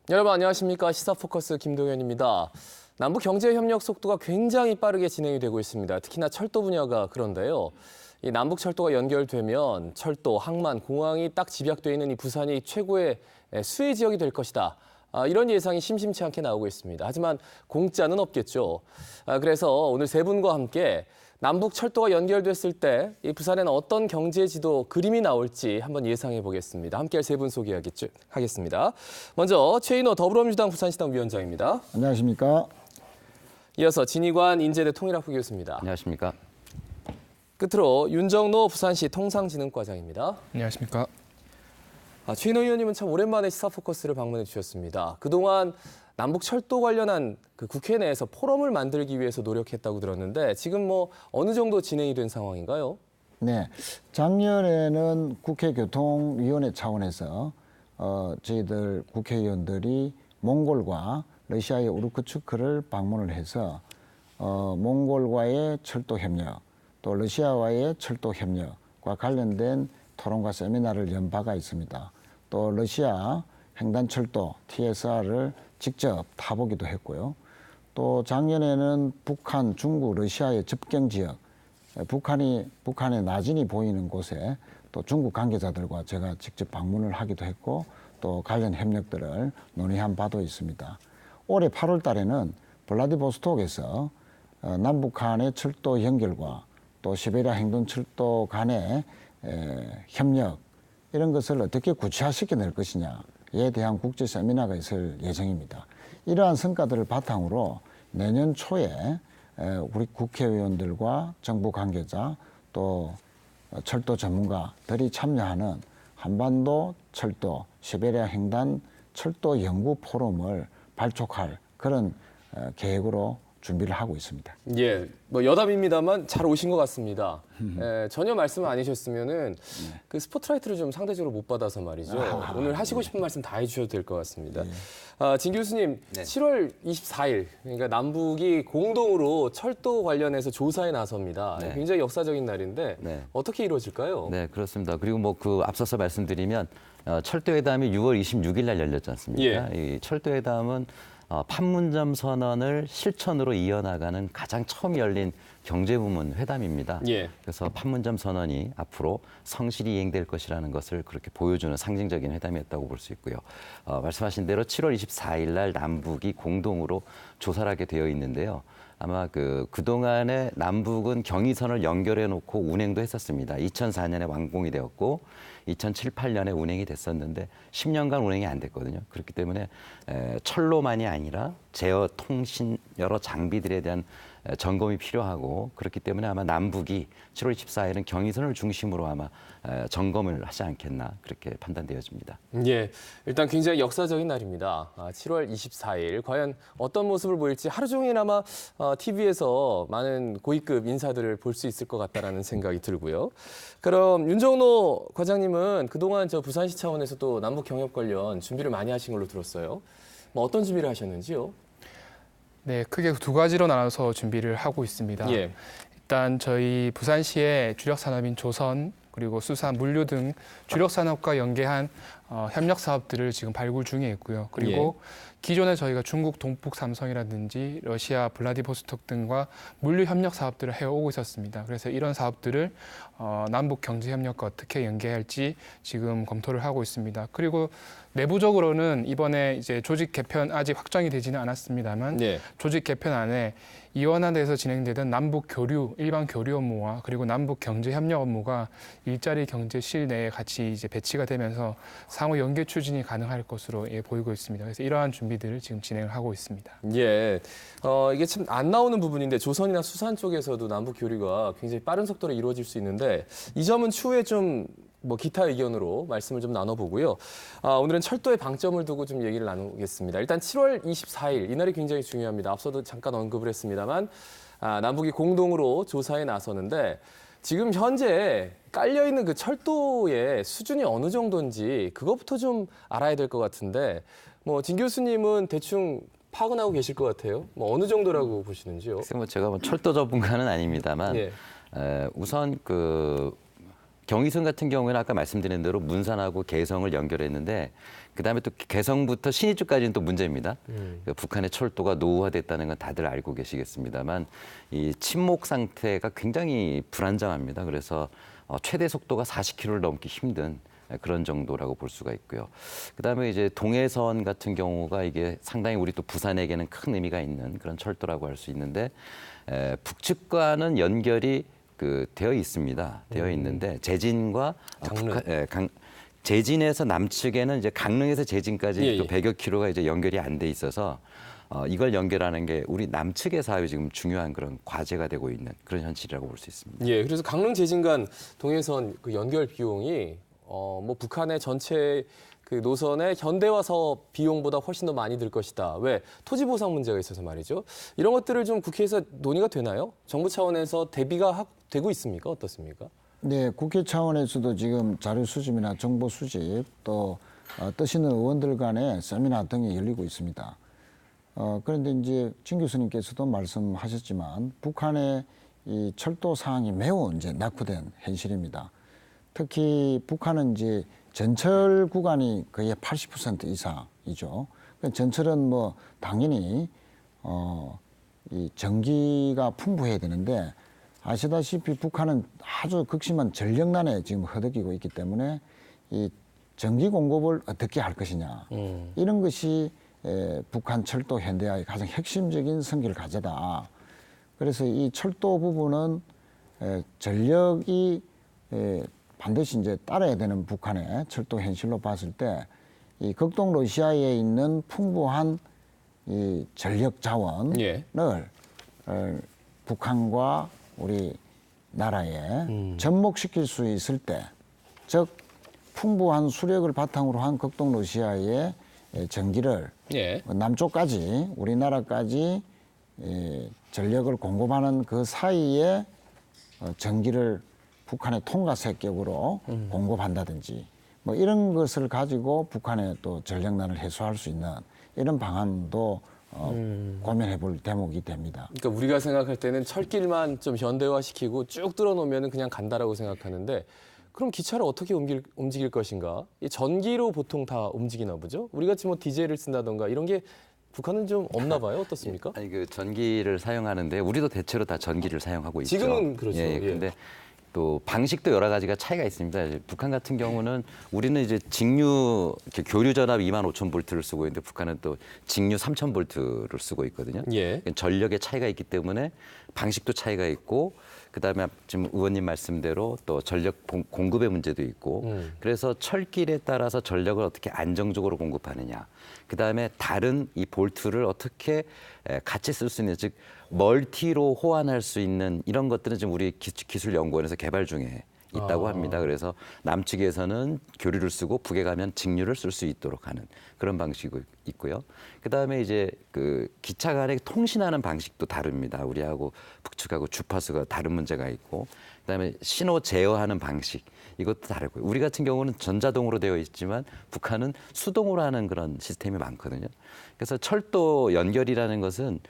여러분 안녕하십니까? 시사포커스 김동현입니다. 남북 경제협력 속도가 굉장히 빠르게 진행이 되고 있습니다. 특히나 철도 분야가 그런데요. 이 남북 철도가 연결되면 철도, 항만, 공항이 딱 집약되어 있는 이 부산이 최고의 수혜 지역이 될 것이다. 이런 예상이 심심치 않게 나오고 있습니다. 하지만 공짜는 없겠죠. 그래서 오늘 세 분과 함께 남북 철도가 연결됐을 때 이 부산에는 어떤 경제지도 그림이 나올지 한번 예상해 보겠습니다. 함께할 세 분 소개하겠습니다. 먼저 최인호 더불어민주당 부산시당 위원장입니다. 안녕하십니까? 이어서 진희관 인제대 통일학부 교수입니다. 안녕하십니까? 끝으로 윤정노 부산시 통상진흥과장입니다. 안녕하십니까? 최인호 의원님은 참 오랜만에 시사포커스를 방문해 주셨습니다. 그동안 남북 철도 관련한 그 국회 내에서 포럼을 만들기 위해서 노력했다고 들었는데 지금 어느 정도 진행이 된 상황인가요? 네, 작년에는 국회 교통위원회 차원에서 저희들 국회의원들이 몽골과 러시아의 우르크츠크를 방문을 해서 몽골과의 철도 협력, 또 러시아와의 철도 협력과 관련된 토론과 세미나를 연 바가 있습니다. 또 러시아 횡단철도 TSR을 직접 타보기도 했고요. 또 작년에는 북한, 중국, 러시아의 접경 지역, 북한의 나진이 보이는 곳에 또 중국 관계자들과 제가 직접 방문을 하기도 했고 또 관련 협력들을 논의한 바도 있습니다. 올해 8월 달에는 블라디보스톡에서 남북한의 철도 연결과 또 시베리아 행동철도 간의 협력 이런 것을 어떻게 구체화시켜낼 것이냐에 대한 국제 세미나가 있을 예정입니다. 이러한 성과들을 바탕으로 내년 초에 우리 국회의원들과 정부 관계자 또 철도 전문가들이 참여하는 한반도 철도 시베리아 횡단 철도 연구 포럼을 발족할 그런 계획으로 준비를 하고 있습니다. 예, 여담입니다만 잘 오신 것 같습니다. 전혀 말씀을 안 하셨으면은 그 스포트라이트를 좀 상대적으로 못 받아서 말이죠. 오늘 하시고 싶은 말씀 다 해주셔도 될 것 같습니다. 진 교수님, 네. 7월 24일, 그러니까 남북이 공동으로 철도 관련해서 조사에 나섭니다. 네. 굉장히 역사적인 날인데 네. 어떻게 이루어질까요? 네, 그렇습니다. 그리고 앞서서 말씀드리면 철도회담이 6월 26일 날 열렸지 않습니까? 이 철도회담은 판문점 선언을 실천으로 이어나가는 가장 처음 열린 경제부문 회담입니다. 예. 그래서 판문점 선언이 앞으로 성실히 이행될 것이라는 것을 그렇게 보여주는 상징적인 회담이었다고 볼 수 있고요. 말씀하신 대로 7월 24일 날 남북이 공동으로 조사를 하게 되어 있는데요. 아마 그동안에 남북은 경의선을 연결해 놓고 운행도 했었습니다. 2004년에 완공이 되었고 2007, 8년에 운행이 됐었는데 10년간 운행이 안 됐거든요. 그렇기 때문에 철로만이 아니라 제어, 통신 여러 장비들에 대한 점검이 필요하고 그렇기 때문에 아마 남북이 7월 24일은 경의선을 중심으로 아마 점검을 하지 않겠나 그렇게 판단되어집니다. 예, 일단 굉장히 역사적인 날입니다. 7월 24일 과연 어떤 모습을 보일지 하루 종일 아마 TV에서 많은 고위급 인사들을 볼 수 있을 것 같다라는 생각이 들고요. 그럼 윤정노 과장님은 그동안 부산시 차원에서 또 남북 경협 관련 준비를 많이 하신 걸로 들었어요. 어떤 준비를 하셨는지요? 네, 크게 두 가지로 나눠서 준비를 하고 있습니다. 예. 일단 저희 부산시의 주력 산업인 조선 그리고 수산, 물류 등 주력 산업과 연계한 협력 사업들을 지금 발굴 중에 있고요. 그리고 기존에 저희가 중국 동북 삼성이라든지 러시아 블라디보스톡 등과 물류 협력 사업들을 해오고 있었습니다. 그래서 이런 사업들을 남북 경제 협력과 어떻게 연계할지 지금 검토를 하고 있습니다. 그리고 내부적으로는 이번에 이제 조직 개편 아직 확정이 되지는 않았습니다만 조직 개편 안에 이원화돼서 진행되던 남북 교류, 일반 교류 업무와 그리고 남북 경제 협력 업무가 일자리 경제실 내에 같이 이제 배치가 되면서 상호 연계 추진이 가능할 것으로 보이고 있습니다. 그래서 이러한 준비들을 지금 진행을 하고 있습니다. 예, 이게 참 안 나오는 부분인데 조선이나 수산 쪽에서도 남북 교류가 굉장히 빠른 속도로 이루어질 수 있는데 이 점은 추후에 좀 기타 의견으로 말씀을 좀 나눠보고요. 오늘은 철도에 방점을 두고 좀 얘기를 나누겠습니다. 일단 7월 24일 이날이 굉장히 중요합니다. 앞서도 잠깐 언급을 했습니다만 남북이 공동으로 조사에 나서는데 지금 현재 깔려있는 그 철도의 수준이 어느 정도인지 그것부터 좀 알아야 될 것 같은데 진 교수님은 대충 파악은 하고 계실 것 같아요. 어느 정도라고 보시는지요? 제가 철도 전문가는 아닙니다만 예. 우선 경의선 같은 경우에는 아까 말씀드린 대로 문산하고 개성을 연결했는데 그다음에 또 개성부터 신의주까지는 또 문제입니다. 그 북한의 철도가 노후화됐다는 건 다들 알고 계시겠습니다만 이 침몰 상태가 굉장히 불안정합니다. 그래서 최대 속도가 40km를 넘기 힘든 그런 정도라고 볼 수가 있고요. 그다음에 이제 동해선 같은 경우가 이게 상당히 우리 또 부산에게는 큰 의미가 있는 그런 철도라고 할 수 있는데 북측과는 연결이 되어 있습니다. 되어 있는데 제진과 강릉. 제진에서 남측에는 이제 강릉에서 제진까지 예, 예. 또 100여 킬로가 이제 연결이 안 돼 있어서 이걸 연결하는 게 우리 남측의 사업이 지금 중요한 그런 과제가 되고 있는 그런 현실이라고 볼 수 있습니다. 예, 그래서 강릉 제진간 동해선 그 연결 비용이 뭐 북한의 전체 그 노선의 현대화 사업 비용보다 훨씬 더 많이 들 것이다. 왜? 토지 보상 문제가 있어서 말이죠. 이런 것들을 좀 국회에서 논의가 되나요? 정부 차원에서 대비가 되고 있습니까? 어떻습니까? 네, 국회 차원에서도 지금 자료 수집이나 정보 수집 또 뜻 있는 의원들 간의 세미나 등이 열리고 있습니다. 그런데 이제 진 교수님께서도 말씀하셨지만 북한의 이 철도 사항이 매우 이제 낙후된 현실입니다. 특히 북한은 이제 전철 구간이 거의 80% 이상이죠. 전철은 뭐 당연히 이 전기가 풍부해야 되는데 아시다시피 북한은 아주 극심한 전력난에 지금 허덕이고 있기 때문에 이 전기 공급을 어떻게 할 것이냐 이런 것이 북한 철도 현대화의 가장 핵심적인 성기를 가져다. 그래서 이 철도 부분은 전력이 반드시 이제 따라야 되는 북한의 철도 현실로 봤을 때 이 극동 러시아에 있는 풍부한 이 전력 자원을 예. 북한과 우리 나라에 접목시킬 수 있을 때, 즉 풍부한 수력을 바탕으로 한 극동 러시아의 전기를 예. 남쪽까지 우리나라까지 전력을 공급하는 그 사이에 전기를 북한의 통과색격으로 공급한다든지 뭐 이런 것을 가지고 북한의 또 전력난을 해소할 수 있는 이런 방안도 고민해 볼 대목이 됩니다. 그러니까 우리가 생각할 때는 철길만 좀 현대화시키고 쭉 뚫어놓으면 그냥 간다라고 생각하는데 그럼 기차를 어떻게 움직일 것인가? 이 전기로 보통 다 움직이나 보죠? 우리 같이 뭐 디젤을 쓴다던가 이런 게 북한은 좀 없나 봐요. 어떻습니까? 아니 그 전기를 사용하는데 우리도 대체로 다 전기를 사용하고 있죠. 지금은 그렇죠. 예, 예. 근데 또 방식도 여러 가지가 차이가 있습니다. 이제 북한 같은 경우는 우리는 이제 직류 교류 전압 25,000볼트를 쓰고 있는데 북한은 또 직류 3,000볼트를 쓰고 있거든요. 예. 전력의 차이가 있기 때문에 방식도 차이가 있고 그다음에 지금 의원님 말씀대로 또 전력 공급의 문제도 있고 그래서 철길에 따라서 전력을 어떻게 안정적으로 공급하느냐 그다음에 다른 이 볼트를 어떻게 같이 쓸 수 있는 즉 멀티로 호환할 수 있는 이런 것들은 지금 우리 기술연구원에서 개발 중에 있다고 합니다. 그래서 남측에서는 교류를 쓰고 북에 가면 직류를 쓸 수 있도록 하는 그런 방식이 있고요. 그다음에 이제 그 기차 간에 통신하는 방식도 다릅니다. 우리하고 북측하고 주파수가 다른 문제가 있고 그다음에 신호 제어하는 방식 이것도 다르고요. 우리 같은 경우는 전자동으로 되어 있지만 북한은 수동으로 하는 그런 시스템이 많거든요. 그래서 철도 연결이라는 것은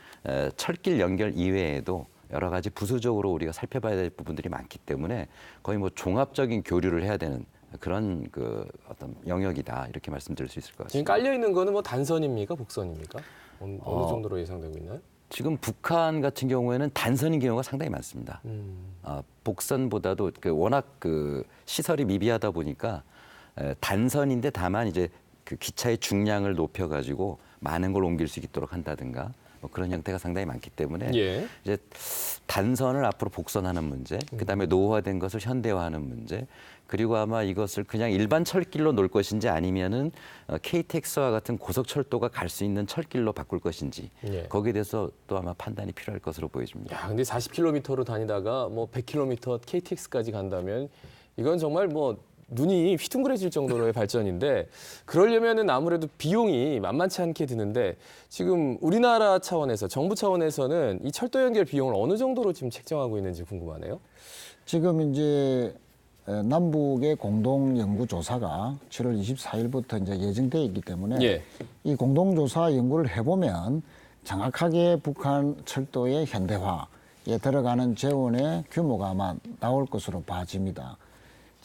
철길 연결 이외에도 여러 가지 부수적으로 우리가 살펴봐야 될 부분들이 많기 때문에 거의 뭐 종합적인 교류를 해야 되는 그런 그 어떤 영역이다 이렇게 말씀드릴 수 있을 것 지금 같습니다. 깔려 있는 거는 뭐 단선입니까, 복선입니까? 어느 정도로 예상되고 있나요? 지금 북한 같은 경우에는 단선인 경우가 상당히 많습니다. 복선보다도 워낙 그 시설이 미비하다 보니까 단선인데 다만 이제 그 기차의 중량을 높여가지고 많은 걸 옮길 수 있도록 한다든가 뭐 그런 형태가 상당히 많기 때문에 예. 이제 단선을 앞으로 복선하는 문제, 그다음에 노후화된 것을 현대화하는 문제, 그리고 아마 이것을 그냥 일반 철길로 놓을 것인지 아니면은 KTX와 같은 고속철도가 갈 수 있는 철길로 바꿀 것인지 예. 거기에 대해서 또 아마 판단이 필요할 것으로 보여집니다. 야, 근데 40km로 다니다가 뭐 100km KTX까지 간다면 이건 정말 뭐 눈이 휘둥그레질 정도로의 발전인데 그러려면은 아무래도 비용이 만만치 않게 드는데 지금 우리나라 차원에서 정부 차원에서는 이 철도 연결 비용을 어느 정도로 지금 책정하고 있는지 궁금하네요. 지금 이제 남북의 공동 연구 조사가 7월 24일부터 이제 예정돼 있기 때문에 예. 이 공동 조사 연구를 해보면 정확하게 북한 철도의 현대화에 들어가는 재원의 규모가 아마 나올 것으로 봐집니다.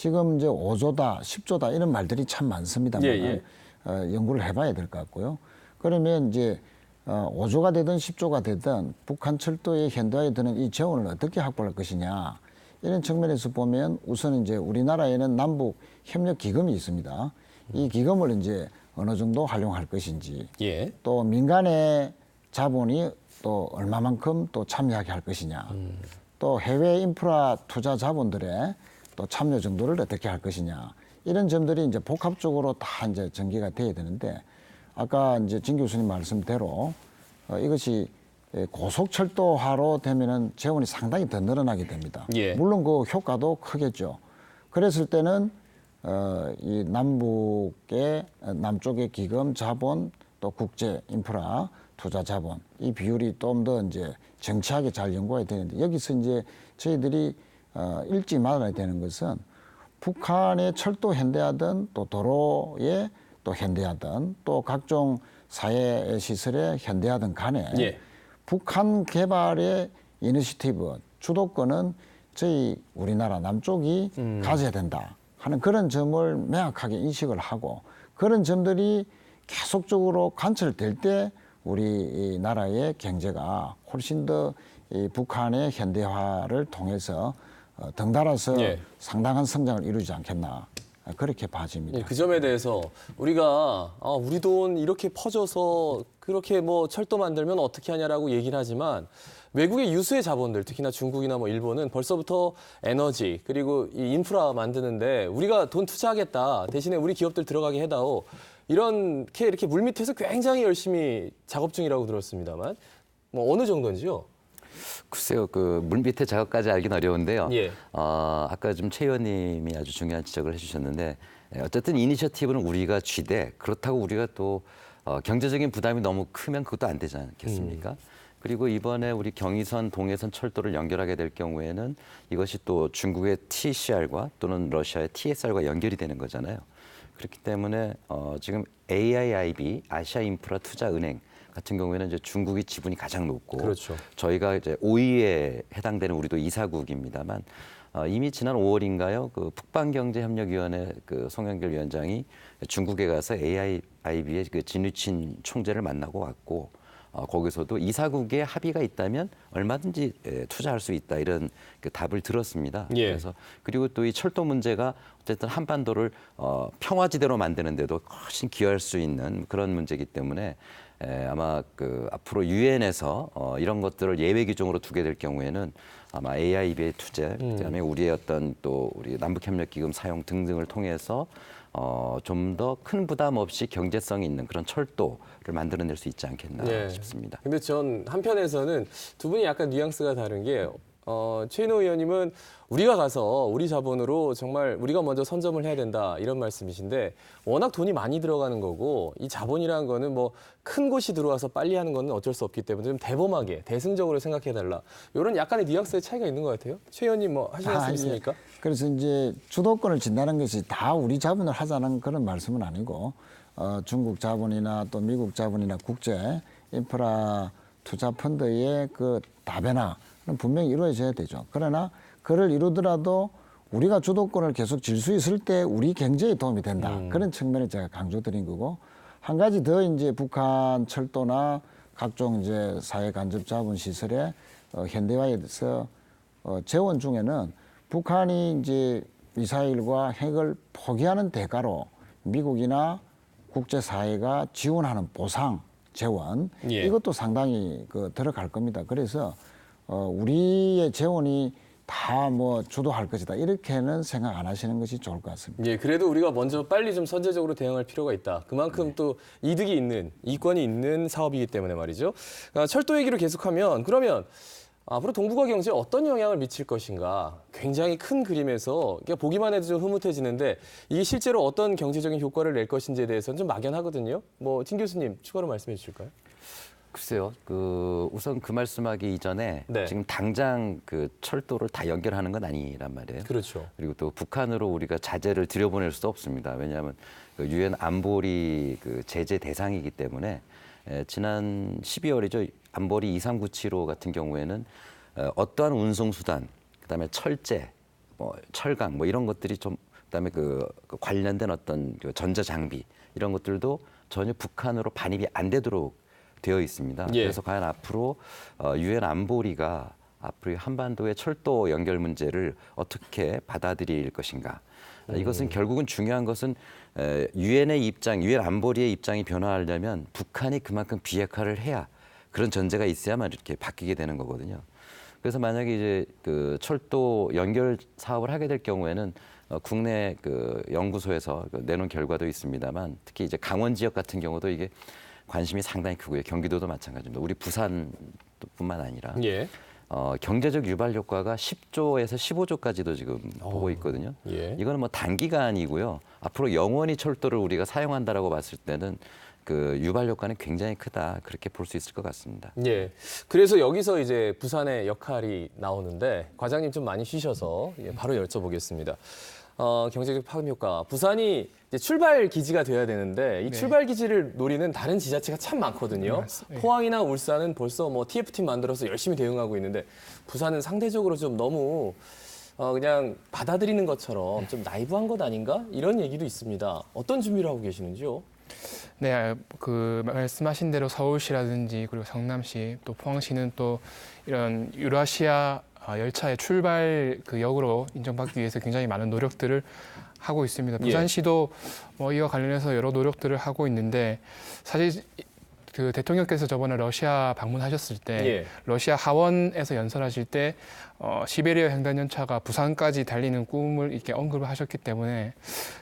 지금 이제 5조다, 10조다 이런 말들이 참 많습니다만 예. 연구를 해봐야 될 것 같고요. 그러면 이제 5조가 되든 10조가 되든 북한 철도의 현대화에 드는 이 재원을 어떻게 확보할 것이냐 이런 측면에서 보면 우선 이제 우리나라에는 남북 협력 기금이 있습니다. 이 기금을 이제 어느 정도 활용할 것인지 예. 또 민간의 자본이 또 얼마만큼 또 참여하게 할 것이냐 또 해외 인프라 투자 자본들의 또 참여 정도를 어떻게 할 것이냐 이런 점들이 이제 복합적으로 다 이제 전개가 돼야 되는데 아까 이제 진 교수님 말씀대로 이것이 고속철도화로 되면은 재원이 상당히 더 늘어나게 됩니다. 예. 물론 그 효과도 크겠죠. 그랬을 때는 이 남쪽의 기금 자본 또 국제 인프라 투자 자본 이 비율이 좀 더 이제 정치하게 잘 연구해야 되는데 여기서 이제 저희들이 읽지 말아야 되는 것은 북한의 철도 현대화든 또 도로의 또 현대화든 또 각종 사회 시설의 현대화든 간에 예. 북한 개발의 이니시티브 주도권은 저희 우리나라 남쪽이 가져야 된다 하는 그런 점을 명확하게 인식을 하고 그런 점들이 계속적으로 관철될 때 우리 나라의 경제가 훨씬 더 이 북한의 현대화를 통해서 덩달아서 예. 상당한 성장을 이루지 않겠나 그렇게 봐집니다. 예, 그 점에 대해서 우리가 우리 돈 이렇게 퍼져서 그렇게 뭐 철도 만들면 어떻게 하냐라고 얘기를 하지만 외국의 유수의 자본들 특히나 중국이나 뭐 일본은 벌써부터 에너지 그리고 이 인프라 만드는데 우리가 돈 투자하겠다 대신에 우리 기업들 들어가게 해다오 이렇게 물밑에서 굉장히 열심히 작업 중이라고 들었습니다만 뭐 어느 정도인지요? 글쎄요, 그 물밑의 작업까지 알긴 어려운데요. 예. 아까 좀 최 의원님이 아주 중요한 지적을 해주셨는데 어쨌든 이니셔티브는 우리가 쥐되 그렇다고 우리가 또 경제적인 부담이 너무 크면 그것도 안 되지 않겠습니까? 그리고 이번에 우리 경의선, 동해선 철도를 연결하게 될 경우에는 이것이 또 중국의 TCR과 또는 러시아의 TSR과 연결이 되는 거잖아요. 그렇기 때문에 지금 AIIB, 아시아 인프라 투자 은행 같은 경우에는 이제 중국이 지분이 가장 높고 그렇죠. 저희가 이제 5위에 해당되는 우리도 이사국입니다만 이미 지난 5월인가요? 그 북방경제협력위원회 그 송영길 위원장이 중국에 가서 AIIB의 그 진유친 총재를 만나고 왔고 거기서도 이사국에 합의가 있다면 얼마든지 투자할 수 있다 이런 그 답을 들었습니다. 예. 그래서 그리고 또 이 철도 문제가 어쨌든 한반도를 평화지대로 만드는데도 훨씬 기여할 수 있는 그런 문제이기 때문에 아마 그 앞으로 유엔에서 이런 것들을 예외 규정으로 두게 될 경우에는 아마 AIB의 투자, 그다음에 우리의 어떤 또 우리 남북협력기금 사용 등등을 통해서 좀 더 큰 부담 없이 경제성 있는 그런 철도를 만들어낼 수 있지 않겠나 예. 싶습니다. 근데 전 한편에서는 두 분이 약간 뉘앙스가 다른 게 최인호 의원님은 우리가 가서 우리 자본으로 정말 우리가 먼저 선점을 해야 된다 이런 말씀이신데 워낙 돈이 많이 들어가는 거고 이 자본이라는 거는 뭐 큰 곳이 들어와서 빨리 하는 거는 어쩔 수 없기 때문에 좀 대범하게 대승적으로 생각해달라 이런 약간의 뉘앙스의 차이가 있는 것 같아요. 최 의원님 뭐 하실 말씀 있습니까? 그래서 이제 주도권을 진다는 것이 다 우리 자본을 하자는 그런 말씀은 아니고 중국 자본이나 또 미국 자본이나 국제 인프라 투자 펀드의 그 다변화는 분명히 이루어져야 되죠. 그러나 그를 이루더라도 우리가 주도권을 계속 질 수 있을 때 우리 경제에 도움이 된다. 그런 측면을 제가 강조드린 거고 한 가지 더 이제 북한 철도나 각종 이제 사회 간접 자본 시설의 현대화에 대해서 재원 중에는 북한이 이제 미사일과 핵을 포기하는 대가로 미국이나 국제사회가 지원하는 보상 재원 예. 이것도 상당히 들어갈 겁니다. 그래서 우리의 재원이 다 뭐 주도할 것이다 이렇게는 생각 안 하시는 것이 좋을 것 같습니다. 예, 그래도 우리가 먼저 빨리 좀 선제적으로 대응할 필요가 있다. 그만큼 또 이득이 있는, 이권이 있는 사업이기 때문에 말이죠. 철도 얘기로 계속하면 그러면 앞으로 동북아 경제에 어떤 영향을 미칠 것인가 굉장히 큰 그림에서 그러니까 보기만 해도 좀 흐뭇해지는데 이게 실제로 어떤 경제적인 효과를 낼 것인지에 대해서는 좀 막연하거든요. 뭐 진 교수님 추가로 말씀해 주실까요? 글쎄요. 우선 그 말씀하기 이전에 네. 지금 당장 그 철도를 다 연결하는 건 아니란 말이에요. 그렇죠. 그리고 또 북한으로 우리가 자재를 들여보낼 수도 없습니다. 왜냐하면 유엔 안보리 그 제재 대상이기 때문에 지난 12월이죠. 안보리 2397호 같은 경우에는 어떠한 운송수단, 그다음에 철제, 뭐 철강, 뭐 이런 것들이 좀 그다음에 그 관련된 어떤 그 전자 장비 이런 것들도 전혀 북한으로 반입이 안 되도록 되어 있습니다. 예. 그래서 과연 앞으로 유엔 안보리가 앞으로 한반도의 철도 연결 문제를 어떻게 받아들일 것인가. 이것은 결국은 중요한 것은 유엔의 입장, 유엔 안보리의 입장이 변화하려면 북한이 그만큼 비핵화를 해야 그런 전제가 있어야만 이렇게 바뀌게 되는 거거든요. 그래서 만약에 이제 그 철도 연결 사업을 하게 될 경우에는 국내 그 연구소에서 내놓은 결과도 있습니다만 특히 이제 강원 지역 같은 경우도 이게 관심이 상당히 크고요. 경기도도 마찬가지입니다. 우리 부산뿐만 아니라 예. 경제적 유발 효과가 10조에서 15조까지도 지금 보고 있거든요. 예. 이거는 뭐 단기간이고요. 앞으로 영원히 철도를 우리가 사용한다라고 봤을 때는 그 유발 효과는 굉장히 크다. 그렇게 볼 수 있을 것 같습니다. 예. 그래서 여기서 이제 부산의 역할이 나오는데 과장님 좀 많이 쉬셔서 바로 여쭤보겠습니다. 경제적 파급 효과. 부산이 이제 출발 기지가 돼야 되는데 이 네. 출발 기지를 노리는 다른 지자체가 참 많거든요. 네. 포항이나 울산은 벌써 뭐 TF팀 만들어서 열심히 대응하고 있는데 부산은 상대적으로 좀 너무 그냥 받아들이는 것처럼 좀 나이브한 것 아닌가? 이런 얘기도 있습니다. 어떤 준비를 하고 계시는지요? 네, 그 말씀하신 대로 서울시라든지 그리고 성남시 또 포항시는 또 이런 유라시아 열차의 출발 그 역으로 인정받기 위해서 굉장히 많은 노력들을 하고 있습니다. 부산시도 뭐 이와 관련해서 여러 노력들을 하고 있는데 사실 그 대통령께서 저번에 러시아 방문하셨을 때 예. 러시아 하원에서 연설하실 때 시베리아 횡단열차가 부산까지 달리는 꿈을 이렇게 언급을 하셨기 때문에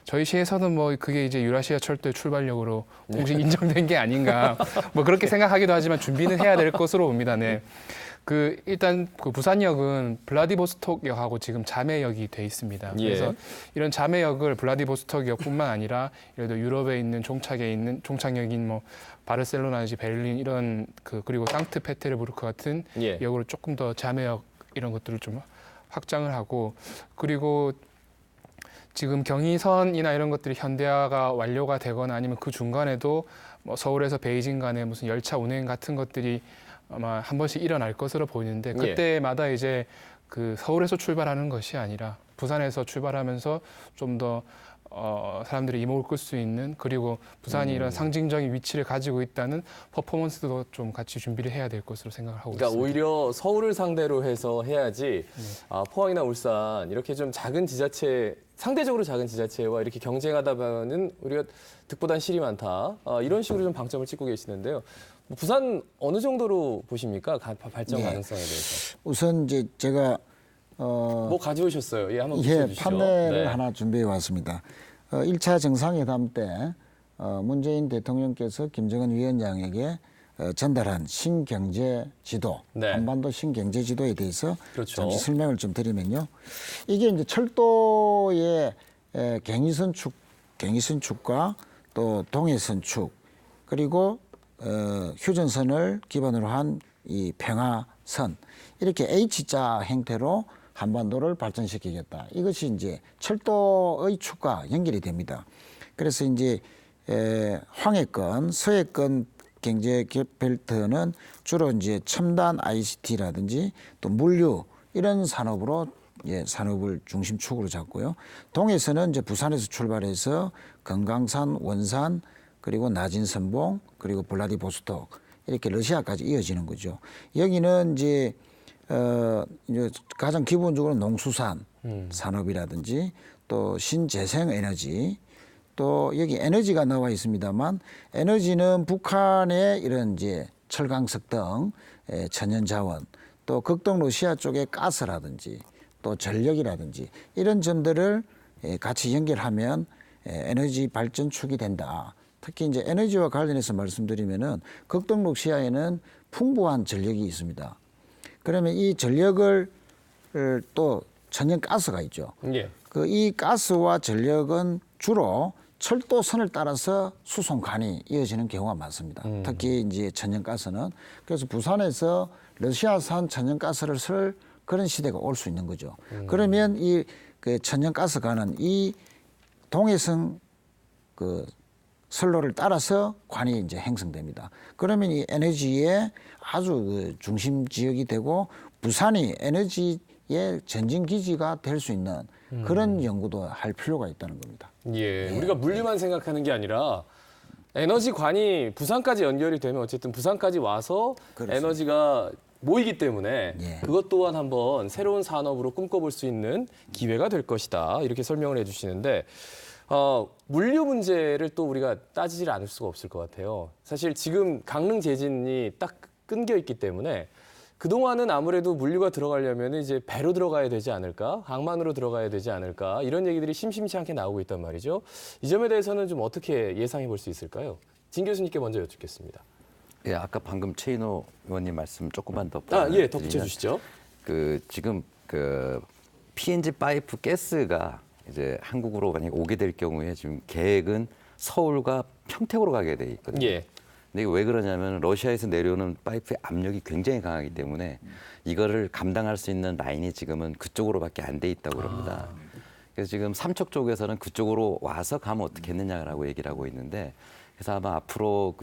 저희 시에서는 뭐 그게 이제 유라시아 철도의 출발력으로 공식 인정된 게 아닌가 뭐 그렇게 생각하기도 하지만 준비는 해야 될 것으로 봅니다. 네. 그 일단 그 부산역은 블라디보스톡역하고 지금 자매역이 돼 있습니다. 예. 그래서 이런 자매역을 블라디보스톡역뿐만 아니라 예를 들어 유럽에 있는 종착에 있는 종착역인 뭐 바르셀로나든지 베를린 이런 그리고 상트페테르부르크 같은 예. 역으로 조금 더 자매역 이런 것들을 좀 확장을 하고 그리고 지금 경의선이나 이런 것들이 현대화가 완료가 되거나 아니면 그 중간에도 뭐 서울에서 베이징 간의 무슨 열차 운행 같은 것들이 아마 한 번씩 일어날 것으로 보이는데 그때마다 이제 그 서울에서 출발하는 것이 아니라 부산에서 출발하면서 좀 더 사람들이 이목을 끌 수 있는 그리고 부산이 이런 상징적인 위치를 가지고 있다는 퍼포먼스도 좀 같이 준비를 해야 될 것으로 생각을 하고 그러니까 있습니다. 오히려 서울을 상대로 해서 해야지 포항이나 울산 이렇게 좀 작은 지자체 상대적으로 작은 지자체와 이렇게 경쟁하다 보면은 우리가 득보단 실이 많다 이런 식으로 좀 방점을 찍고 계시는데요. 부산 어느 정도로 보십니까? 발전 네. 가능성에 대해서. 우선 이제 제가 뭐 가져오셨어요? 예, 한번 예, 비춰주시죠. 판넬을 네. 하나 준비해 왔습니다. 1차 정상회담 때 문재인 대통령께서 김정은 위원장에게 전달한 신경제 지도, 네. 한반도 신경제 지도에 대해서 그렇죠. 잠시 설명을 좀 드리면요. 이게 이제 철도의 갱의선 축과 또 동해선 축 그리고 휴전선을 기반으로 한 이 평화선 이렇게 H자 형태로 한반도를 발전시키겠다. 이것이 이제 철도의 축과 연결이 됩니다. 그래서 이제 황해권, 서해권 경제 벨트는 주로 이제 첨단 ICT라든지 또 물류 이런 산업으로 산업을 중심축으로 잡고요. 동해선은 이제 부산에서 출발해서 금강산, 원산 그리고 나진선봉 그리고 블라디보스톡 이렇게 러시아까지 이어지는 거죠. 여기는 이제 가장 기본적으로 농수산 산업이라든지 또 신재생 에너지 또 여기 에너지가 나와 있습니다만 에너지는 북한의 이런 이제 철강석 등 천연 자원 또 극동 러시아 쪽의 가스라든지 또 전력이라든지 이런 점들을 같이 연결하면 에너지 발전축이 된다. 특히 이제 에너지와 관련해서 말씀드리면은 극동 러시아에는 풍부한 전력이 있습니다. 그러면 이 전력을 또 천연 가스가 있죠. 예. 이 가스와 전력은 주로 철도선을 따라서 수송관이 이어지는 경우가 많습니다. 특히 이제 천연 가스는 그래서 부산에서 러시아산 천연 가스를 쓸 그런 시대가 올 수 있는 거죠. 그러면 이 천연 가스관은 이 동해선 선로를 따라서 관이 이제 형성됩니다. 그러면 이 에너지의 아주 중심 지역이 되고 부산이 에너지의 전진 기지가 될 수 있는 그런 연구도 할 필요가 있다는 겁니다. 예, 우리가 물류만 생각하는 게 아니라 에너지관이 부산까지 연결이 되면 어쨌든 부산까지 와서 그렇습니다. 에너지가 모이기 때문에 예. 그것 또한 한번 새로운 산업으로 꿈꿔볼 수 있는 기회가 될 것이다. 이렇게 설명을 해주시는데 물류 문제를 또 우리가 따지질 않을 수가 없을 것 같아요. 사실 지금 강릉 제진이 딱 끊겨 있기 때문에 그동안은 아무래도 물류가 들어가려면 이제 배로 들어가야 되지 않을까, 항만으로 들어가야 되지 않을까 이런 얘기들이 심심치 않게 나오고 있단 말이죠. 이 점에 대해서는 좀 어떻게 예상해 볼 수 있을까요? 진 교수님께 먼저 여쭙겠습니다. 예, 아까 방금 최인호 의원님 말씀 조금만 더 예, 덧붙여 주시죠. 지금 PNG 파이프 가스가 이제 한국으로 만약 오게 될 경우에 지금 계획은 서울과 평택으로 가게 돼 있거든요. 예. 근데 이게 왜 그러냐면 러시아에서 내려오는 파이프의 압력이 굉장히 강하기 때문에 이거를 감당할 수 있는 라인이 지금은 그쪽으로밖에 안 돼 있다고 그럽니다. 그래서 지금 삼척 쪽에서는 그쪽으로 와서 가면 어떻겠느냐라고 얘기를 하고 있는데 그래서 아마 앞으로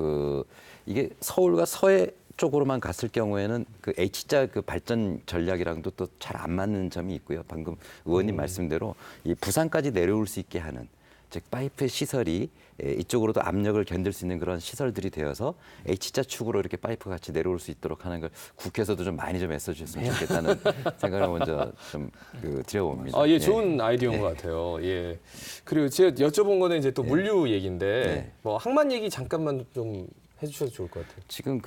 이게 서울과 서해 쪽으로만 갔을 경우에는 그 H자 그 발전 전략이랑도 또 잘 안 맞는 점이 있고요. 방금 의원님 말씀대로 이 부산까지 내려올 수 있게 하는 즉 파이프 시설이 이쪽으로도 압력을 견딜 수 있는 그런 시설들이 되어서 H자 축으로 이렇게 파이프 같이 내려올 수 있도록 하는 걸 국회에서도 좀 많이 좀 애써주셨으면 좋겠다는 생각을 먼저 좀 드려봅니다. 예, 좋은 아이디어인 것 같아요. 예. 그리고 제가 여쭤본 거는 이제 또 물류 얘기인데 네. 뭐 항만 얘기 잠깐만 좀 해주셔도 좋을 것 같아요. 지금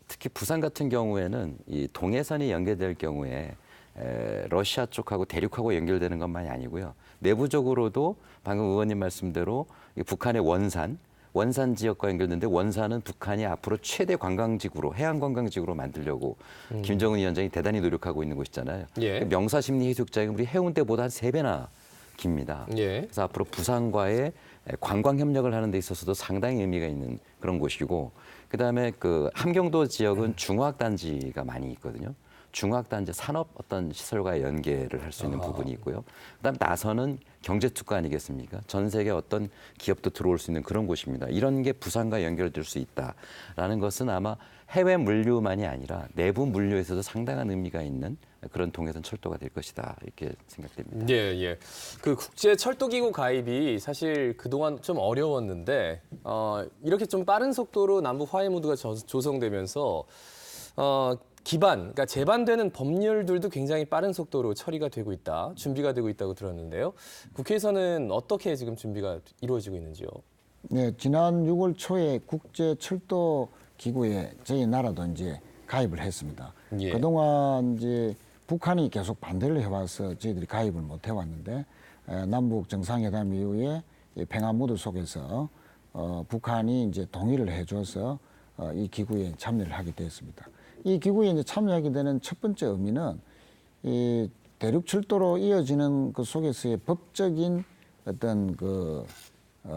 특히 부산 같은 경우에는 이 동해선이 연계될 경우에 러시아 쪽하고 대륙하고 연결되는 것만이 아니고요. 내부적으로도 방금 의원님 말씀대로 이 북한의 원산 지역과 연결되는데 원산은 북한이 앞으로 최대 관광지구로 해양 관광지구로 만들려고 김정은 위원장이 대단히 노력하고 있는 곳이잖아요. 예. 명사심리 해수욕장이 우리 해운대보다 한 3배나 깁니다. 예. 그래서 앞으로 부산과의 관광 협력을 하는 데 있어서도 상당히 의미가 있는 그런 곳이고 그다음에 함경도 지역은 중화학단지가 많이 있거든요. 중화학단지 산업 어떤 시설과 연계를 할 수 있는 부분이 있고요. 그다음 나서는 경제특구 아니겠습니까? 전 세계 어떤 기업도 들어올 수 있는 그런 곳입니다. 이런 게 부산과 연결될 수 있다라는 것은 아마 해외 물류만이 아니라 내부 물류에서도 상당한 의미가 있는 그런 동해선 철도가 될 것이다 이렇게 생각됩니다. 예, 예. 그 국제 철도기구 가입이 사실 그동안 좀 어려웠는데 이렇게 좀 빠른 속도로 남북 화해 모드가 조성되면서 기반, 그러니까 제반되는 법률들도 굉장히 빠른 속도로 처리가 되고 있다, 준비가 되고 있다고 들었는데요. 국회에서는 어떻게 지금 준비가 이루어지고 있는지요? 네, 지난 6월 초에 국제 철도 기구에 저희 나라도 이제 가입을 했습니다. 예. 그동안 이제 북한이 계속 반대를 해와서 저희들이 가입을 못 해왔는데 남북 정상회담 이후에 이 평화 모드 속에서 북한이 이제 동의를 해줘서 이 기구에 참여를 하게 됐습니다. 이 기구에 이제 참여하게 되는 첫 번째 의미는 이 대륙 철도로 이어지는 그 속에서의 법적인 어떤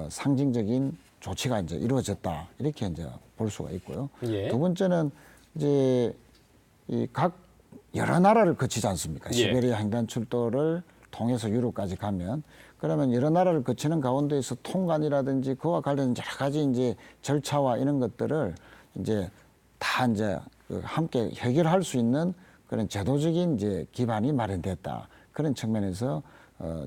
상징적인 조치가 이제 이루어졌다 이렇게 이제 볼 수가 있고요. 예. 두 번째는 이제 이 각 여러 나라를 거치지 않습니까? 예. 시베리아 횡단 철도를 통해서 유럽까지 가면 그러면 여러 나라를 거치는 가운데에서 통관이라든지 그와 관련된 여러 가지 이제 절차와 이런 것들을 이제 다 이제 함께 해결할 수 있는 그런 제도적인 이제 기반이 마련됐다. 그런 측면에서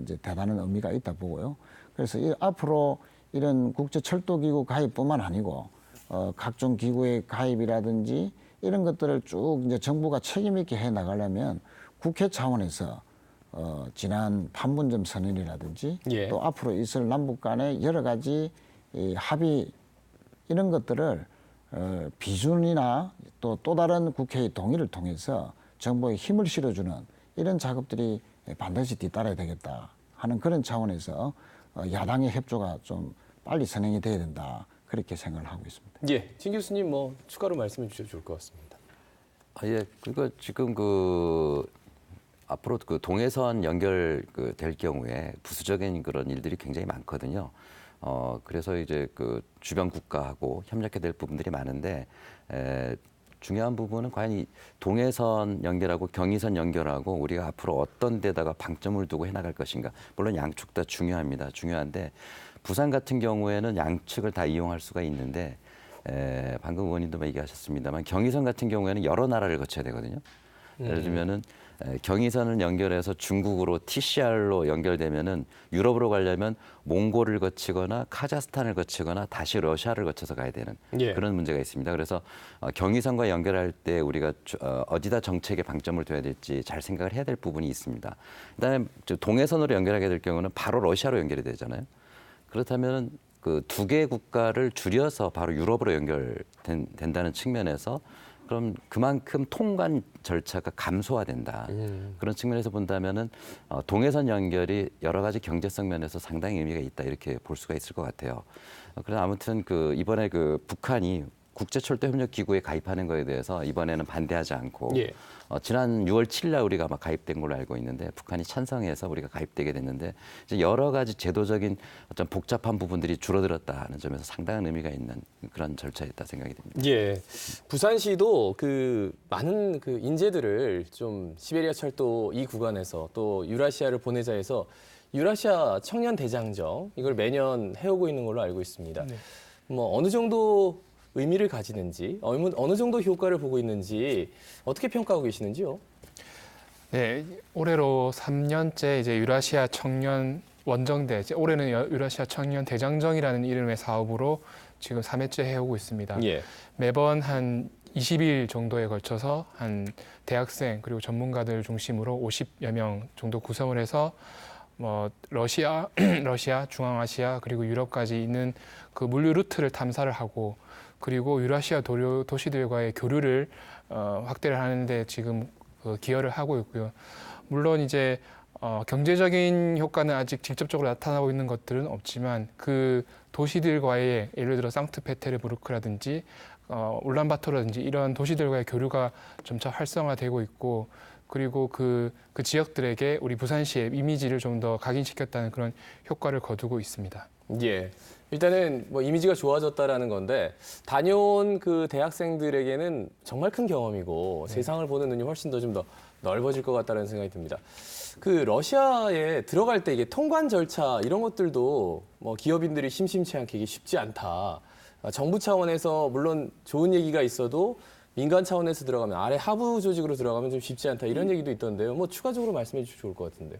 이제 대단한 의미가 있다 보고요. 그래서 앞으로 이런 국제철도기구 가입뿐만 아니고 각종 기구의 가입이라든지 이런 것들을 쭉 이제 정부가 책임 있게 해 나가려면 국회 차원에서 지난 판문점 선언이라든지 예. 또 앞으로 있을 남북 간의 여러 가지 이 합의 이런 것들을 비준이나 또 다른 국회의 동의를 통해서 정부에 힘을 실어주는 이런 작업들이 반드시 뒤따라야 되겠다 하는 그런 차원에서 야당의 협조가 좀 빨리 선행이 돼야 된다 그렇게 생각을 하고 있습니다. 예, 진 교수님 뭐 추가로 말씀해 주셔도 좋을 것 같습니다. 예, 지금 앞으로 동해선 될 경우에 부수적인 그런 일들이 굉장히 많거든요. 그래서 이제 주변 국가하고 협력해야 될 부분들이 많은데 중요한 부분은 과연 이 동해선 연결하고 경의선 연결하고 우리가 앞으로 어떤 데다가 방점을 두고 해나갈 것인가. 물론 양측 다 중요합니다. 중요한데 부산 같은 경우에는 양측을 다 이용할 수가 있는데 방금 의원님도 얘기하셨습니다만 경의선 같은 경우에는 여러 나라를 거쳐야 되거든요. 예를 들면은 경의선을 연결해서 중국으로 TCR로 연결되면은 유럽으로 가려면 몽골을 거치거나 카자흐스탄을 거치거나 다시 러시아를 거쳐서 가야 되는 예. 그런 문제가 있습니다. 그래서 경의선과 연결할 때 우리가 어디다 정책에 방점을 둬야 될지 잘 생각을 해야 될 부분이 있습니다. 그다음에 동해선으로 연결하게 될 경우는 바로 러시아로 연결이 되잖아요. 그렇다면 그 두 개의 국가를 줄여서 바로 유럽으로 연결된다는 측면에서 그럼 그만큼 통관 절차가 감소화된다. 그런 측면에서 본다면은 동해선 연결이 여러 가지 경제성 면에서 상당히 의미가 있다 이렇게 볼 수가 있을 것 같아요. 그래서 아무튼 그 이번에 그 북한이 국제철도협력기구에 가입하는 거에 대해서 이번에는 반대하지 않고 예. 지난 6월 7일 날 우리가 아마 가입된 걸로 알고 있는데 북한이 찬성해서 우리가 가입되게 됐는데 이제 여러 가지 제도적인 어떤 복잡한 부분들이 줄어들었다는 점에서 상당한 의미가 있는 그런 절차였다 생각이 됩니다. 예. 부산시도 그 많은 그 인재들을 좀 시베리아 철도 이 구간에서 또 유라시아를 보내자 해서 유라시아 청년 대장정 이걸 매년 해오고 있는 걸로 알고 있습니다. 네. 뭐 어느 정도 의미를 가지는지 어느 정도 효과를 보고 있는지 어떻게 평가하고 계시는지요? 네, 올해로 3년째 이제 유라시아 청년 원정대, 이제 올해는 유라시아 청년 대장정이라는 이름의 사업으로 지금 3회째 해오고 있습니다. 예. 매번 한 20일 정도에 걸쳐서 한 대학생 그리고 전문가들 중심으로 50여 명 정도 구성을 해서 뭐 러시아, 중앙아시아 그리고 유럽까지 있는 그 물류 루트를 탐사를 하고 그리고 유라시아 도시들과의 교류를 확대를 하는데 지금 기여를 하고 있고요. 물론 이제 경제적인 효과는 아직 직접적으로 나타나고 있는 것들은 없지만 그 도시들과의 예를 들어 상트페테르부르크라든지 울란바토르라든지 이런 도시들과의 교류가 점차 활성화되고 있고 그리고 그 지역들에게 우리 부산시의 이미지를 좀 더 각인시켰다는 그런 효과를 거두고 있습니다. 예. 일단은 뭐 이미지가 좋아졌다라는 건데 다녀온 그 대학생들에게는 정말 큰 경험이고 세상을 보는 눈이 훨씬 더 좀 더 넓어질 것 같다는 생각이 듭니다. 그 러시아에 들어갈 때 이게 통관 절차 이런 것들도 뭐 기업인들이 심심치 않게 이게 쉽지 않다. 정부 차원에서 물론 좋은 얘기가 있어도 민간 차원에서 들어가면 아래 하부 조직으로 들어가면 좀 쉽지 않다 이런 얘기도 있던데요. 뭐 추가적으로 말씀해 주시면 좋을 것 같은데요.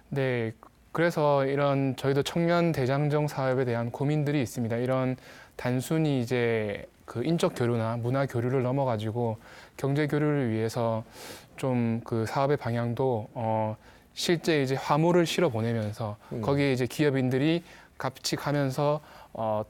네, 그래서 이런 저희도 청년 대장정 사업에 대한 고민들이 있습니다. 이런 단순히 이제 그 인적 교류나 문화 교류를 넘어가지고 경제 교류를 위해서 좀 그 사업의 방향도 실제 이제 화물을 실어 보내면서 거기에 이제 기업인들이 같이 가면서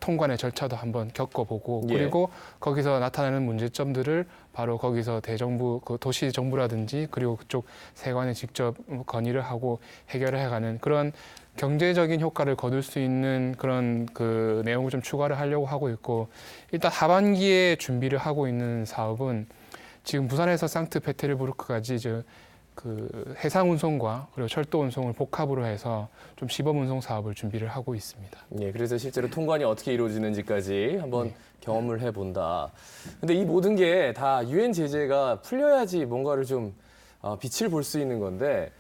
통관의 절차도 한번 겪어보고 예. 그리고 거기서 나타나는 문제점들을 바로 거기서 대정부, 그 도시 정부라든지 그리고 그쪽 세관에 직접 건의를 하고 해결을 해가는 그런 경제적인 효과를 거둘 수 있는 그런 그 내용을 좀 추가를 하려고 하고 있고 일단 하반기에 준비를 하고 있는 사업은 지금 부산에서 상트페테르부르크까지 이제 그 해상 운송과 그리고 철도 운송을 복합으로 해서 좀 시범 운송 사업을 준비를 하고 있습니다. 예, 그래서 실제로 통관이 어떻게 이루어지는지까지 한번 경험을 해본다. 근데 이 모든 게 다 유엔 제재가 풀려야지 뭔가를 좀 빛을 볼 수 있는 건데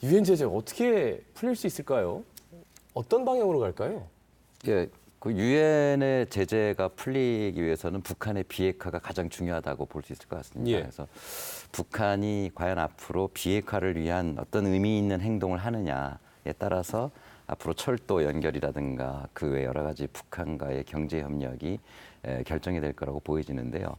유엔 제재가 어떻게 풀릴 수 있을까요? 어떤 방향으로 갈까요? 예, 그 유엔의 제재가 풀리기 위해서는 북한의 비핵화가 가장 중요하다고 볼 수 있을 것 같습니다. 예. 그래서 북한이 과연 앞으로 비핵화를 위한 어떤 의미 있는 행동을 하느냐에 따라서 앞으로 철도 연결이라든가 그 외 여러 가지 북한과의 경제 협력이 결정이 될 거라고 보여지는데요.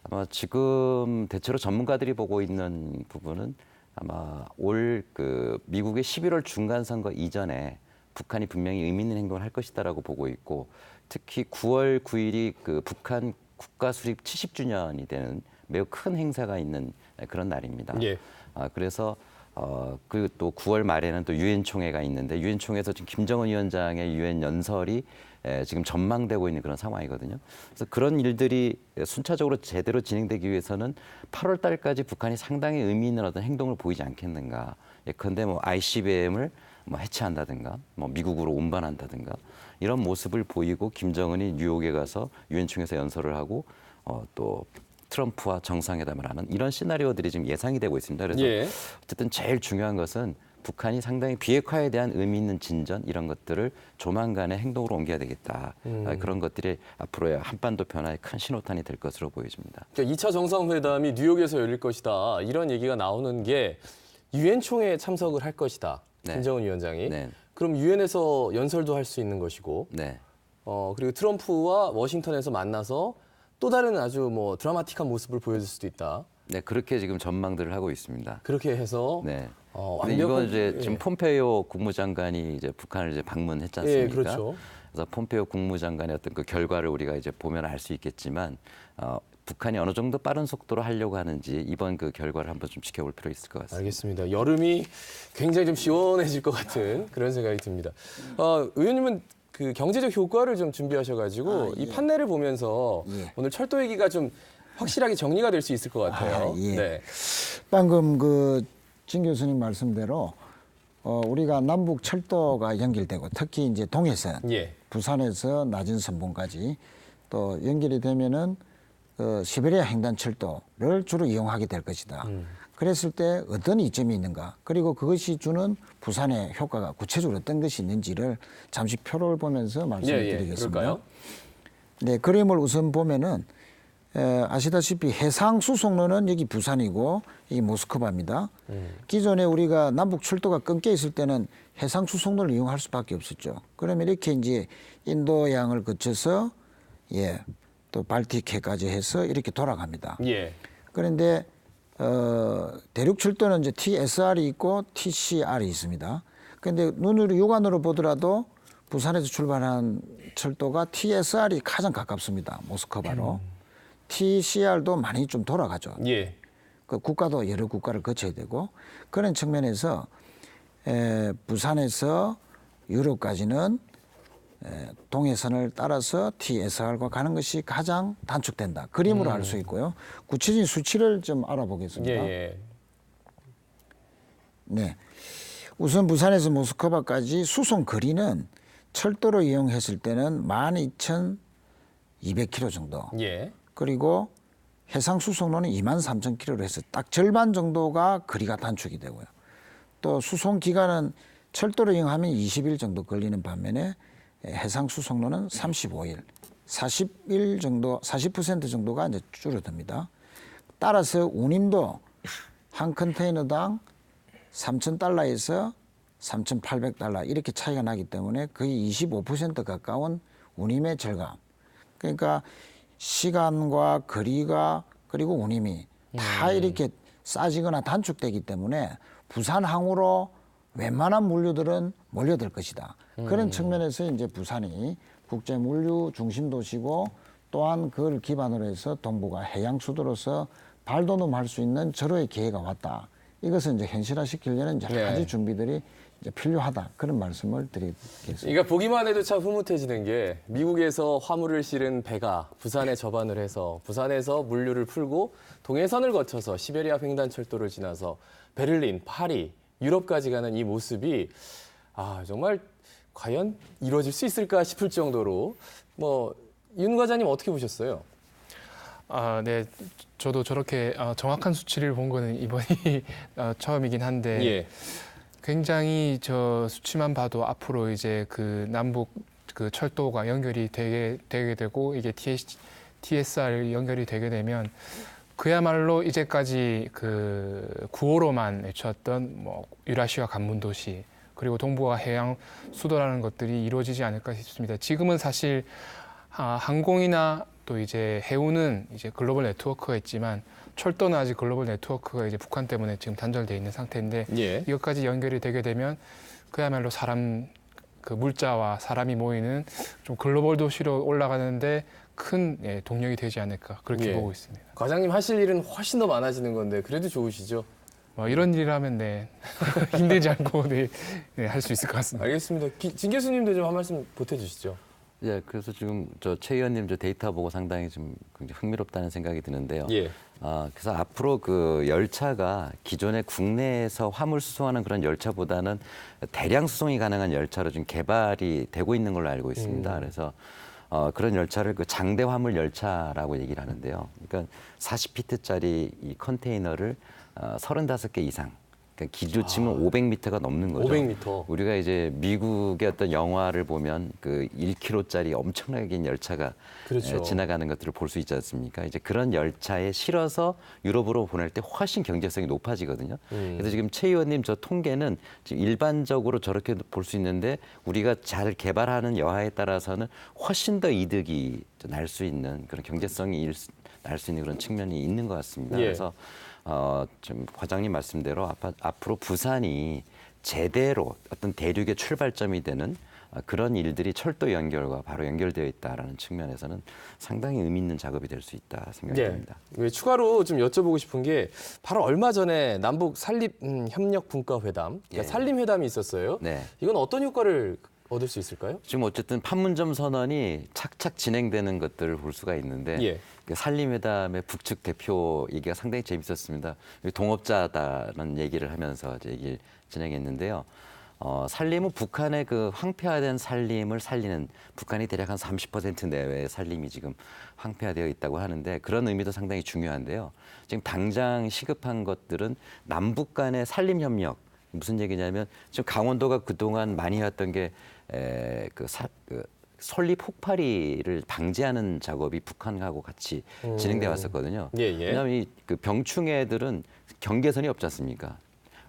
아마 지금 대체로 전문가들이 보고 있는 부분은 아마 올 그 미국의 11월 중간 선거 이전에 북한이 분명히 의미 있는 행동을 할 것이다라고 보고 있고 특히 9월 9일이 그 북한 국가 수립 70주년이 되는 매우 큰 행사가 있는 그런 날입니다. 예. 그래서 그 또 9월 말에는 또 유엔 총회가 있는데 유엔 총회에서 지금 김정은 위원장의 유엔 연설이 지금 전망되고 있는 그런 상황이거든요. 그래서 그런 일들이 순차적으로 제대로 진행되기 위해서는 8월 달까지 북한이 상당히 의미 있는 어떤 행동을 보이지 않겠는가. 예컨대 뭐 ICBM을 뭐 해체한다든가, 뭐 미국으로 운반한다든가 이런 모습을 보이고 김정은이 뉴욕에 가서 유엔 총회에서 연설을 하고 또 트럼프와 정상회담을 하는 이런 시나리오들이 지금 예상이 되고 있습니다. 그래서 예. 어쨌든 제일 중요한 것은 북한이 상당히 비핵화에 대한 의미 있는 진전 이런 것들을 조만간에 행동으로 옮겨야 되겠다. 그런 것들이 앞으로의 한반도 변화의 큰 신호탄이 될 것으로 보여집니다. 그러니까 2차 정상회담이 뉴욕에서 열릴 것이다. 이런 얘기가 나오는 게 유엔 총회에 참석을 할 것이다. 네. 김정은 위원장이. 네. 그럼 유엔에서 연설도 할 수 있는 것이고. 네. 그리고 트럼프와 워싱턴에서 만나서 또 다른 아주 뭐 드라마틱한 모습을 보여줄 수도 있다. 네, 그렇게 지금 전망들을 하고 있습니다. 그렇게 해서 네. 완벽한 근데 이건 이제 예. 지금 폼페이오 국무장관이 이제 북한을 이제 방문했지 않습니까? 예, 그렇죠. 그래서 폼페이오 국무장관의 어떤 그 결과를 우리가 이제 보면 알 수 있겠지만 북한이 어느 정도 빠른 속도로 하려고 하는지 이번 그 결과를 한번 좀 지켜볼 필요 있을 것 같습니다. 알겠습니다. 여름이 굉장히 좀 시원해질 것 같은 그런 생각이 듭니다. 의원님은 그 경제적 효과를 좀 준비하셔가지고 이 판넬을 보면서 오늘 철도 얘기가 좀 확실하게 정리가 될 수 있을 것 같아요. 예. 네. 방금 그 진 교수님 말씀대로 우리가 남북 철도가 연결되고 특히 이제 동해선, 예. 부산에서 낮은 선봉까지 또 연결이 되면은 시베리아 횡단 철도를 주로 이용하게 될 것이다. 그랬을 때 어떤 이점이 있는가? 그리고 그것이 주는 부산의 효과가 구체적으로 어떤 것이 있는지를 잠시 표를 보면서 말씀을 드리겠습니다. 그럴까요? 네, 그림을 우선 보면은 아시다시피 해상 수송로는 여기 부산이고 여기 모스크바입니다. 기존에 우리가 남북 철도가 끊겨 있을 때는 해상 수송로를 이용할 수밖에 없었죠. 그러면 이렇게 이제 인도양을 거쳐서 또 발틱해까지 해서 이렇게 돌아갑니다. 예. 그런데 대륙 철도는 이제 TSR이 있고 TCR이 있습니다. 그런데 눈으로 육안으로 보더라도 부산에서 출발한 철도가 TSR이 가장 가깝습니다. 모스크바로. TCR도 많이 좀 돌아가죠. 예. 그 국가도 여러 국가를 거쳐야 되고 그런 측면에서 부산에서 유럽까지는 동해선을 따라서 TSR과 가는 것이 가장 단축된다. 그림으로 알 수 있고요. 구체적인 수치를 좀 알아보겠습니다. 예. 네. 우선 부산에서 모스크바까지 수송 거리는 철도로 이용했을 때는 12,200km 정도. 예. 그리고 해상 수송로는 23,000km로 해서 딱 절반 정도가 거리가 단축이 되고요. 또 수송 기간은 철도로 이용하면 20일 정도 걸리는 반면에 해상 수송로는 35일, 40일 정도, 40% 정도가 이제 줄어듭니다. 따라서 운임도 한 컨테이너당 3,000달러에서 3,800달러 이렇게 차이가 나기 때문에 거의 25% 가까운 운임의 절감. 그러니까 시간과 거리가 그리고 운임이 다 이렇게 싸지거나 단축되기 때문에 부산항으로 웬만한 물류들은 몰려들 것이다. 그런 측면에서 이제 부산이 국제 물류 중심 도시고 또한 그걸 기반으로 해서 동북아 해양 수도로서 발돋움할 수 있는 절호의 기회가 왔다. 이것을 이제 현실화시키려는 여러 가지 준비들이 이제 필요하다. 그런 말씀을 드리겠습니다. 그러니까 보기만 해도 참 흐뭇해지는 게 미국에서 화물을 실은 배가 부산에 접안을 해서 부산에서 물류를 풀고 동해선을 거쳐서 시베리아 횡단철도를 지나서 베를린, 파리, 유럽까지 가는 이 모습이 정말 과연 이루어질 수 있을까 싶을 정도로 윤 과장님 어떻게 보셨어요? 네, 저도 저렇게 정확한 수치를 본 거는 이번이 처음이긴 한데 예. 굉장히 저 수치만 봐도 앞으로 이제 그 남북 그 철도가 연결이 되게 되고 이게 TSR 연결이 되게 되면 그야말로 이제까지 그 구호로만 외쳤던 유라시아 관문 도시 그리고 동북아 해양 수도라는 것들이 이루어지지 않을까 싶습니다. 지금은 사실 항공이나 또 이제 해운은 이제 글로벌 네트워크가 있지만 철도는 아직 글로벌 네트워크가 이제 북한 때문에 지금 단절돼 있는 상태인데 이것까지 연결이 되게 되면 그야말로 사람 그 물자와 사람이 모이는 좀 글로벌 도시로 올라가는데 큰 동력이 되지 않을까 그렇게 보고 있습니다. 과장님 하실 일은 훨씬 더 많아지는 건데 그래도 좋으시죠? 이런 일을 하면 힘들지 않고 할 수 있을 것 같습니다. 알겠습니다. 진 교수님도 좀 한 말씀 보태주시죠. 예, 그래서 지금 최 의원님 데이터 보고 상당히 좀 굉장히 흥미롭다는 생각이 드는데요. 예. 그래서 앞으로 그 열차가 기존의 국내에서 화물 수송하는 그런 열차보다는 대량 수송이 가능한 열차로 지금 개발이 되고 있는 걸로 알고 있습니다. 그래서 그런 열차를 그 장대 화물 열차라고 얘기를 하는데요. 그러니까 40피트짜리 이 컨테이너를 35개 이상 그러니까 길이로 치면 500m가 넘는 거죠. 500m. 우리가 이제 미국의 어떤 영화를 보면 그 1km짜리 엄청나게 긴 열차가 그렇죠. 지나가는 것들을 볼 수 있지 않습니까? 이제 그런 열차에 실어서 유럽으로 보낼 때 훨씬 경제성이 높아지거든요. 그래서 지금 최 의원님 저 통계는 지금 일반적으로 저렇게 볼 수 있는데 우리가 잘 개발하는 여하에 따라서는 훨씬 더 이득이 날 수 있는 그런 경제성이 날 수 있는 그런 측면이 있는 것 같습니다. 예. 그래서 좀 과장님 말씀대로 앞으로 부산이 제대로 어떤 대륙의 출발점이 되는 그런 일들이 철도 연결과 바로 연결되어 있다라는 측면에서는 상당히 의미 있는 작업이 될 수 있다 생각이 예. 듭니다. 추가로 좀 여쭤보고 싶은 게 바로 얼마 전에 남북 산립 협력 분과 회담, 그러니까 예. 산림 회담이 있었어요. 네. 이건 어떤 효과를 얻을 수 있을까요? 지금 어쨌든 판문점 선언이 착착 진행되는 것들을 볼 수가 있는데 예. 그 산림회담의 북측 대표 얘기가 상당히 재밌었습니다. 동업자다라는 얘기를 하면서 이제 얘기를 진행했는데요. 산림은 북한의 그 황폐화된 산림을 살리는 북한이 대략 한 30% 내외의 산림이 지금 황폐화되어 있다고 하는데 그런 의미도 상당히 중요한데요. 지금 당장 시급한 것들은 남북 간의 산림 협력 무슨 얘기냐면 지금 강원도가 그동안 많이 해왔던 게 설리 폭발이를 방지하는 작업이 북한하고 같이 진행돼 왔었거든요. 예, 예. 왜냐하면 이 그 병충해들은 경계선이 없지 않습니까?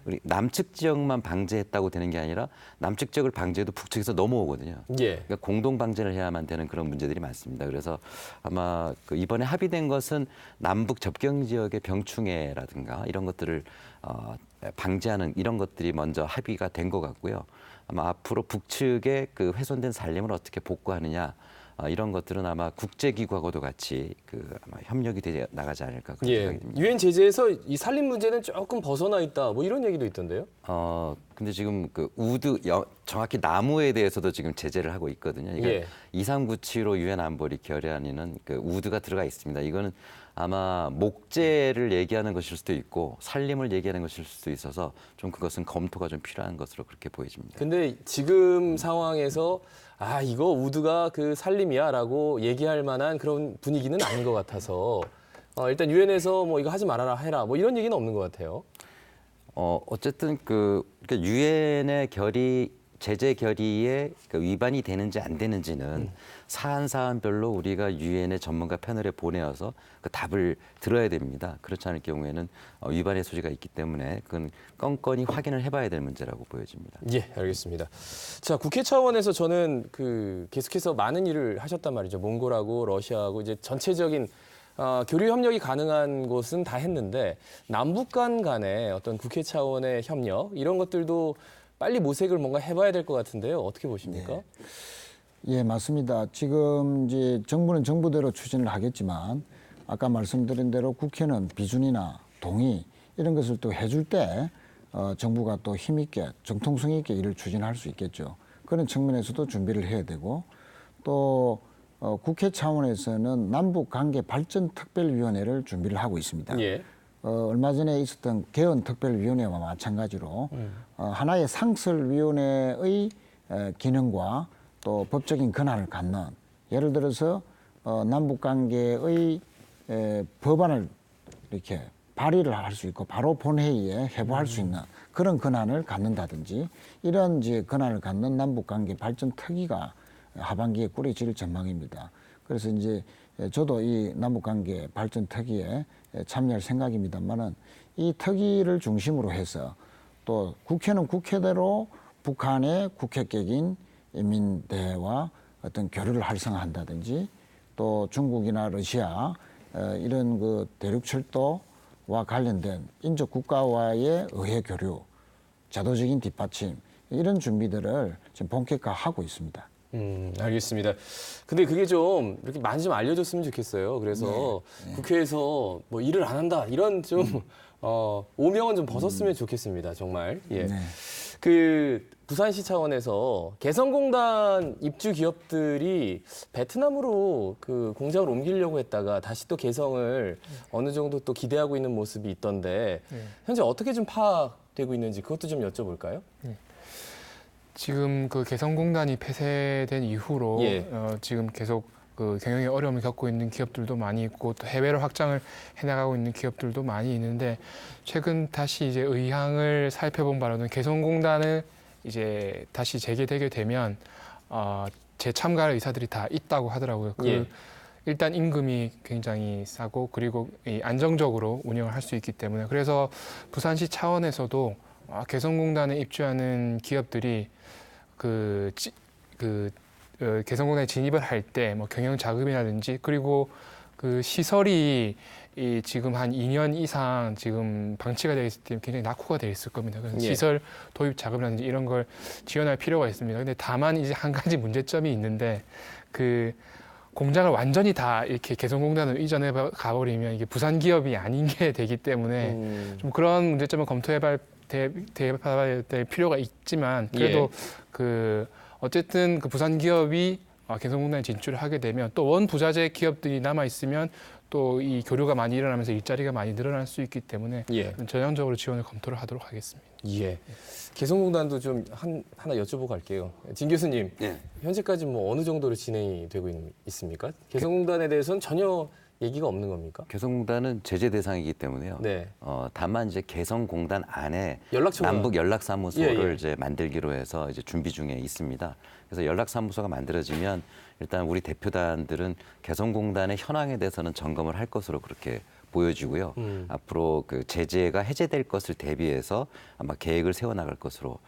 우리 남측 지역만 방제했다고 되는 게 아니라 남측 지역을 방제해도 북측에서 넘어오거든요. 예. 그러니까 공동 방제를 해야만 되는 그런 문제들이 많습니다. 그래서 아마 그 이번에 합의된 것은 남북 접경 지역의 병충해라든가 이런 것들을 방지하는 이런 것들이 먼저 합의가 된 것 같고요. 아마 앞으로 북측의 그 훼손된 산림을 어떻게 복구하느냐 이런 것들은 아마 국제기구하고도 같이 아마 협력이 되어 나가지 않을까 그런 예. 생각이 듭니다. 유엔 제재에서 이 산림 문제는 조금 벗어나 있다. 뭐 이런 얘기도 있던데요. 근데 지금 그 정확히 나무에 대해서도 지금 제재를 하고 있거든요. 그러니까 예. 2397호 유엔 안보리 결의안에는 그 우드가 들어가 있습니다. 이거는 아마 목재를 얘기하는 것일 수도 있고 산림을 얘기하는 것일 수도 있어서 좀 그것은 검토가 좀 필요한 것으로 그렇게 보여집니다. 근데 지금 상황에서 이거 우드가 그 산림이야라고 얘기할 만한 그런 분위기는 아닌 것 같아서 일단 유엔에서 뭐 이거 하지 말아라 해라 뭐 이런 얘기는 없는 것 같아요. 어쨌든 그러니까 유엔의 제재 결의에 위반이 되는지 안 되는지는 사안별로 우리가 유엔의 전문가 패널에 보내어서 그 답을 들어야 됩니다. 그렇지 않을 경우에는 위반의 소지가 있기 때문에 그건 건건히 확인을 해봐야 될 문제라고 보여집니다. 예, 알겠습니다. 자, 국회 차원에서 저는 계속해서 많은 일을 하셨단 말이죠. 몽골하고 러시아하고 이제 전체적인 교류 협력이 가능한 곳은 다 했는데 남북 간의 어떤 국회 차원의 협력 이런 것들도 빨리 모색을 뭔가 해봐야 될 것 같은데요. 어떻게 보십니까? 네. 예, 맞습니다. 지금 이제 정부는 정부대로 추진을 하겠지만 아까 말씀드린 대로 국회는 비준이나 동의 이런 것을 또 해줄 때 정부가 또 힘있게 정통성 있게 일을 추진할 수 있겠죠. 그런 측면에서도 준비를 해야 되고 또 국회 차원에서는 남북관계발전특별위원회를 준비를 하고 있습니다. 예. 얼마 전에 있었던 개헌특별위원회와 마찬가지로 하나의 상설위원회의 기능과 또 법적인 권한을 갖는 예를 들어서 남북관계의 법안을 이렇게 발의를 할 수 있고 바로 본회의에 회부할 수 있는 그런 권한을 갖는다든지 이런 이제 권한을 갖는 남북관계발전특위가 하반기에 꾸려질 전망입니다. 그래서 이제 저도 이 남북관계발전특위에 참여할 생각입니다만은 이 특위를 중심으로 해서 또 국회는 국회대로 북한의 국회격인 인민대회와 어떤 교류를 활성화한다든지 또 중국이나 러시아 이런 그 대륙철도와 관련된 인접 국가와의 의회 교류, 제도적인 뒷받침 이런 준비들을 지금 본격화하고 있습니다. 알겠습니다. 근데 그게 좀 이렇게 많이 좀 알려줬으면 좋겠어요. 그래서 국회에서 뭐 일을 안 한다 이런 좀 오명은 좀 벗었으면 좋겠습니다. 정말. 예. 네. 부산시 차원에서 개성공단 입주 기업들이 베트남으로 공장을 옮기려고 했다가 다시 또 개성을 어느 정도 또 기대하고 있는 모습이 있던데 현재 어떻게 좀 파악되고 있는지 그것도 좀 여쭤볼까요? 지금 개성공단이 폐쇄된 이후로 예. 지금 계속 그 경영에 어려움을 겪고 있는 기업들도 많이 있고 또 해외로 확장을 해나가고 있는 기업들도 많이 있는데 최근 다시 이제 의향을 살펴본 바로는 개성공단을 이제 다시 재개되게 되면 재참가할 의사들이 다 있다고 하더라고요. 예. 일단 임금이 굉장히 싸고 그리고 이 안정적으로 운영을 할 수 있기 때문에 그래서 부산시 차원에서도 개성공단에 입주하는 기업들이 개성공단에 진입을 할 때 뭐 경영 자금이라든지 그리고 그 시설이 지금 한 2년 이상 지금 방치가 되어 있을 때 굉장히 낙후가 되어 있을 겁니다. 그래서 예. 시설 도입 자금이라든지 이런 걸 지원할 필요가 있습니다. 근데 다만 이제 한 가지 문제점이 있는데 그 공장을 완전히 다 이렇게 개성공단으로 이전해 가버리면 이게 부산 기업이 아닌 게 되기 때문에 좀 그런 문제점을 검토해봐야 될 필요가 있지만 그래도 어쨌든 그 부산 기업이 개성공단에 진출을 하게 되면 또 원부자재 기업들이 남아 있으면 또 이 교류가 많이 일어나면서 일자리가 많이 늘어날 수 있기 때문에 전향적으로 지원을 검토를 하도록 하겠습니다. 예. 개성공단도 좀 하나 여쭤보고 갈게요. 진 교수님, 현재까지 뭐 어느 정도로 진행이 되고 있습니까? 개성공단에 대해서는 전혀 얘기가 없는 겁니까? 개성공단은 제재 대상이기 때문에요. 네. 다만 이제 개성공단 안에 연락처가 남북 연락사무소를 예. 이제 만들기로 해서 이제 준비 중에 있습니다. 그래서 연락사무소가 만들어지면 일단 우리 대표단들은 개성공단의 현황에 대해서는 점검을 할 것으로 그렇게 보여지고요. 앞으로 그 제재가 해제될 것을 대비해서 아마 계획을 세워나갈 것으로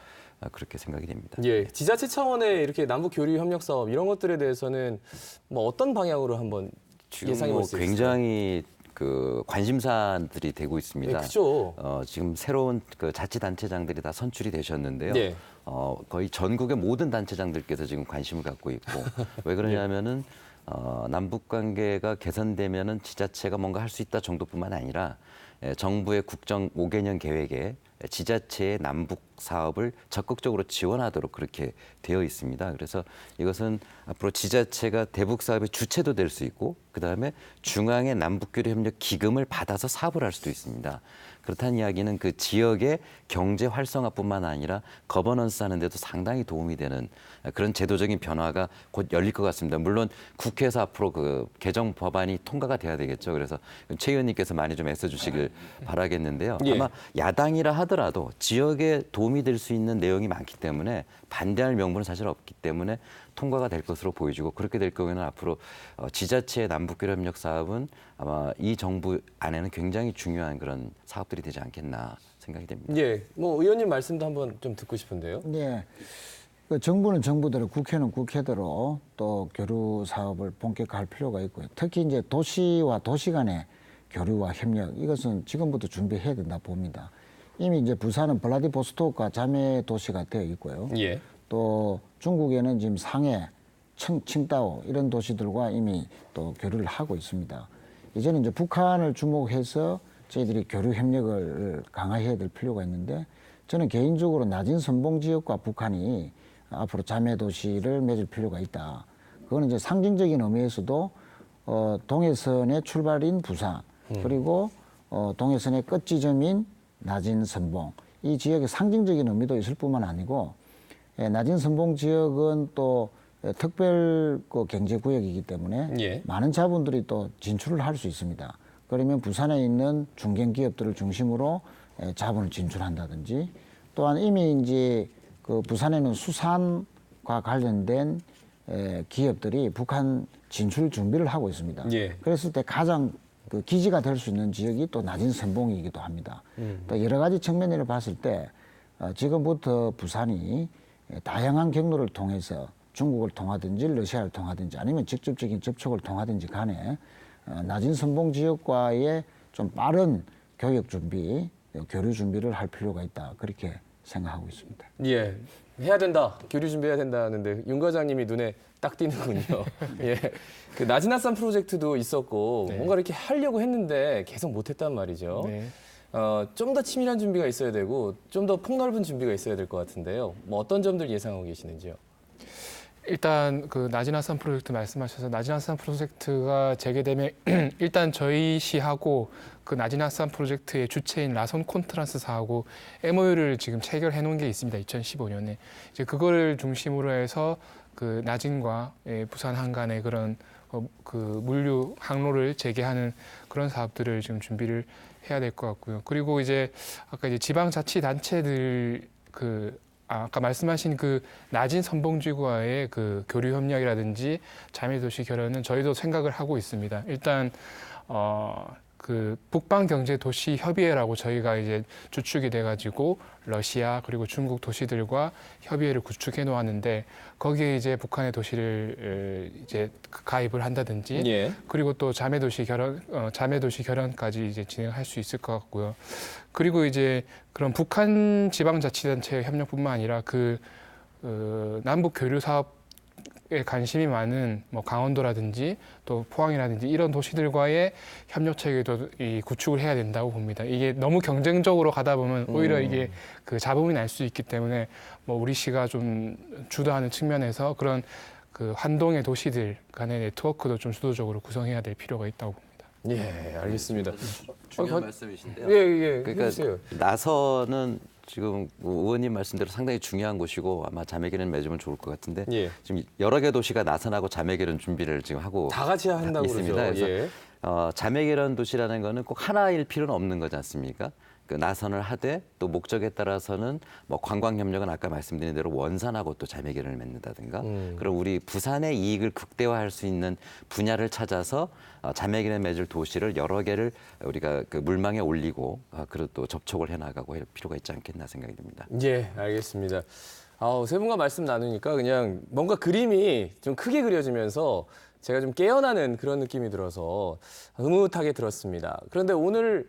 그렇게 생각이 됩니다. 예, 지자체 차원의 이렇게 남북 교류 협력 사업 이런 것들에 대해서는 뭐 어떤 방향으로 한번 지금 예상해 볼 수 있어요? 굉장히 그 관심사들이 되고 있습니다. 네, 그렇죠. 지금 새로운 그 자치단체장들이 다 선출이 되셨는데요. 네. 거의 전국의 모든 단체장들께서 지금 관심을 갖고 있고 왜 그러냐면은 남북 관계가 개선되면은 지자체가 뭔가 할 수 있다 정도뿐만 아니라 정부의 국정 5개년 계획에 지자체의 남북 사업을 적극적으로 지원하도록 그렇게 되어 있습니다. 그래서 이것은 앞으로 지자체가 대북 사업의 주체도 될 수 있고 그다음에 중앙의 남북교류 협력 기금을 받아서 사업을 할 수도 있습니다. 그렇다는 이야기는 그 지역의 경제 활성화뿐만 아니라 거버넌스 하는 데도 상당히 도움이 되는 그런 제도적인 변화가 곧 열릴 것 같습니다. 물론 국회에서 앞으로 그 개정 법안이 통과가 돼야 되겠죠. 그래서 최 의원님께서 많이 좀 애써주시길 바라겠는데요. 예. 아마 야당이라 하더라도 지역에 도움이 될 수 있는 내용이 많기 때문에 반대할 명분은 사실 없기 때문에 통과가 될 것으로 보여지고 그렇게 될 경우에는 앞으로 지자체의 남북교류 협력 사업은 아마 이 정부 안에는 굉장히 중요한 그런 사업들이 되지 않겠나 생각이 됩니다. 예, 뭐 의원님 말씀도 한번 좀 듣고 싶은데요. 네. 그 정부는 정부대로, 국회는 국회대로 또 교류 사업을 본격화할 필요가 있고요. 특히 이제 도시와 도시 간의 교류와 협력 이것은 지금부터 준비해야 된다 봅니다. 이미 이제 부산은 블라디보스토크가 자매 도시가 되어 있고요. 예. 또 중국에는 지금 상해, 칭다오 이런 도시들과 이미 또 교류를 하고 있습니다. 이제는 이제 북한을 주목해서 저희들이 교류 협력을 강화해야 될 필요가 있는데 저는 개인적으로 낮은 선봉 지역과 북한이 앞으로 자매 도시를 맺을 필요가 있다. 그거는 이제 상징적인 의미에서도 동해선의 출발인 부산 그리고 동해선의 끝 지점인 낮은 선봉 이 지역의 상징적인 의미도 있을 뿐만 아니고 낮은 선봉 지역은 또 특별 경제구역이기 때문에 많은 자본들이 또 진출을 할 수 있습니다. 그러면 부산에 있는 중견기업들을 중심으로 자본을 진출한다든지 또한 이미 이제 그 부산에는 수산과 관련된 기업들이 북한 진출 준비를 하고 있습니다. 그랬을 때 가장 그 기지가 될 수 있는 지역이 또 낮은 선봉이기도 합니다. 또 여러 가지 측면을 봤을 때 지금부터 부산이 다양한 경로를 통해서 중국을 통하든지 러시아를 통하든지 아니면 직접적인 접촉을 통하든지 간에 낮은 선봉 지역과의 좀 빠른 교역 준비, 교류 준비를 할 필요가 있다. 그렇게 생각하고 있습니다. 예, 해야 된다. 교류 준비해야 된다는데 윤 과장님이 눈에 딱 띄는군요. 예, 그 나지나산 프로젝트도 있었고 뭔가 이렇게 하려고 했는데 계속 못했단 말이죠. 좀 더 치밀한 준비가 있어야 되고 좀 더 폭넓은 준비가 있어야 될 것 같은데요. 뭐 어떤 점들 예상하고 계시는지요? 일단 그 나지나산 프로젝트 말씀하셔서 나지나산 프로젝트가 재개되면 일단 저희 시하고 그 나지나산 프로젝트의 주체인 라손 콘트라스사하고 MOU를 지금 체결해 놓은 게 있습니다. 2015년에 이제 그거를 중심으로 해서 그 나진과 부산 한간의 그런 그 물류 항로를 재개하는 그런 사업들을 지금 준비를 해야 될 것 같고요. 그리고 이제 아까 이제 지방자치단체들 아까 말씀하신 그 낮은 선봉지구와의 그 교류 협력이라든지 자매도시 결연은 저희도 생각을 하고 있습니다. 일단 그 북방경제도시협의회라고 저희가 이제 주축이 돼가지고 러시아 그리고 중국 도시들과 협의회를 구축해 놓았는데 거기에 이제 북한의 도시를 이제 가입을 한다든지 예. 그리고 또 자매도시 결연까지 이제 진행할 수 있을 것 같고요. 그리고 이제 그런 북한 지방자치단체 협력뿐만 아니라 남북 교류 사업에 관심이 많은 뭐 강원도라든지 또 포항이라든지 이런 도시들과의 협력 체계도 이 구축을 해야 된다고 봅니다. 이게 너무 경쟁적으로 가다 보면 오히려 이게 그 잡음이 날 수 있기 때문에 뭐 우리 시가 좀 주도하는 측면에서 그런 그 환동의 도시들 간의 네트워크도 좀 주도적으로 구성해야 될 필요가 있다고 봅니다. 예, 알겠습니다. 중요한 말씀이신데요. 예, 그러니까 해주세요. 나서는 지금 뭐 의원님 말씀대로 상당히 중요한 곳이고 아마 자매결연 맺으면 좋을 것 같은데 예. 지금 여러 개 도시가 나선하고 자매결연 준비를 지금 하고 다 같이 한다고 있습니다. 그러죠. 그래서 예. 자매결연 도시라는 거는 꼭 하나일 필요는 없는 거지 않습니까? 그 나선을 하되 또 목적에 따라서는 뭐 관광 협력은 아까 말씀드린 대로 원산하고 또 자매결연을 맺는다든가 그럼 우리 부산의 이익을 극대화할 수 있는 분야를 찾아서 자매결연 맺을 도시를 여러 개를 우리가 그 물망에 올리고 그리고 또 접촉을 해나가고 할 필요가 있지 않겠나 생각이 듭니다. 예, 알겠습니다. 세 분과 말씀 나누니까 그냥 뭔가 그림이 좀 크게 그려지면서 제가 좀 깨어나는 그런 느낌이 들어서 흐뭇하게 들었습니다. 그런데 오늘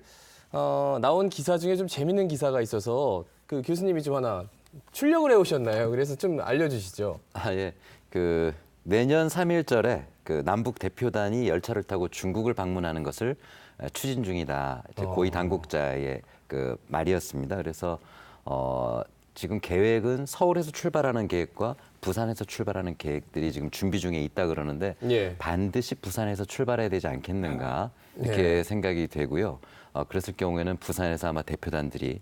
나온 기사 중에 좀 재밌는 기사가 있어서 그 교수님이 좀 하나 출력을 해오셨나요? 그래서 좀 알려주시죠. 예. 그 내년 3.1절에 그 남북 대표단이 열차를 타고 중국을 방문하는 것을 추진 중이다. 이제 고위 당국자의 그 말이었습니다. 그래서 지금 계획은 서울에서 출발하는 계획과 부산에서 출발하는 계획들이 지금 준비 중에 있다 그러는데 예. 반드시 부산에서 출발해야 되지 않겠는가 이렇게 생각이 되고요. 그랬을 경우에는 부산에서 아마 대표단들이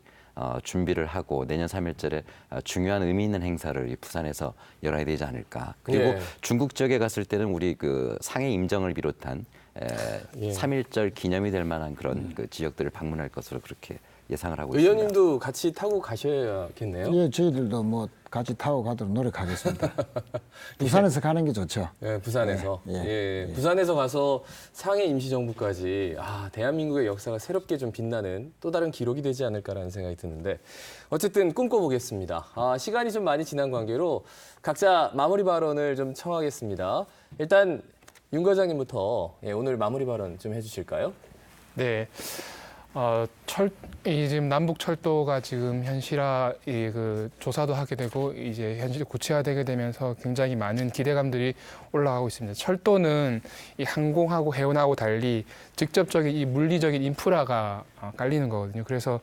준비를 하고 내년 3.1절에 중요한 의미 있는 행사를 이 부산에서 열어야 되지 않을까. 그리고 예. 중국 지역에 갔을 때는 우리 그 상해 임정을 비롯한 예. 3.1절 기념이 될 만한 그런 그 지역들을 방문할 것으로 그렇게 예상을 하고 있습니다. 의원님도 같이 타고 가셔야겠네요. 예, 저희들도 뭐 같이 타고 가도록 노력하겠습니다. 부산에서 가는 게 좋죠. 예, 부산에서. 예, 부산에서 가서 상해 임시정부까지 대한민국의 역사가 새롭게 좀 빛나는 또 다른 기록이 되지 않을까라는 생각이 드는데 어쨌든 꿈꿔보겠습니다. 시간이 좀 많이 지난 관계로 각자 마무리 발언을 좀 청하겠습니다. 일단 윤 과장님부터 오늘 마무리 발언 좀 해주실까요? 네. 지금 남북 철도가 지금 그 조사도 하게 되고 이제 현실 구체화되게 되면서 굉장히 많은 기대감들이 올라가고 있습니다. 철도는 이 항공하고 해운하고 달리 직접적인 이 물리적인 인프라가 깔리는 거거든요. 그래서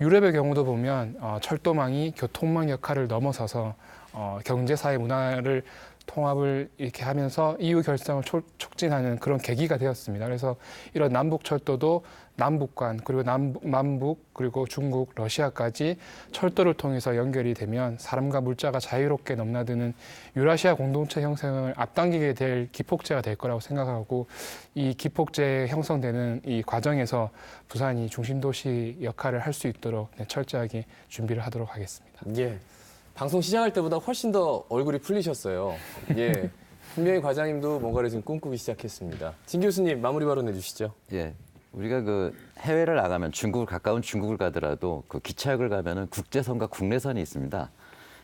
유럽의 경우도 보면 철도망이 교통망 역할을 넘어서서 경제사회 문화를 통합을 이렇게 하면서 이후 결성을 촉진하는 그런 계기가 되었습니다. 그래서 이런 남북 철도도 남북 간 그리고 남북 그리고 중국, 러시아까지 철도를 통해서 연결이 되면 사람과 물자가 자유롭게 넘나드는 유라시아 공동체 형성을 앞당기게 될 기폭제가 될 거라고 생각하고 이 기폭제 형성되는 이 과정에서 부산이 중심도시 역할을 할 수 있도록 철저하게 준비를 하도록 하겠습니다. 예. 방송 시작할 때보다 훨씬 더 얼굴이 풀리셨어요. 예. 분명히 과장님도 뭔가를 지금 꿈꾸기 시작했습니다. 진 교수님 마무리 발언 해주시죠. 예. 우리가 그 해외를 나가면 가까운 중국을 가더라도 그 기차역을 가면은 국제선과 국내선이 있습니다.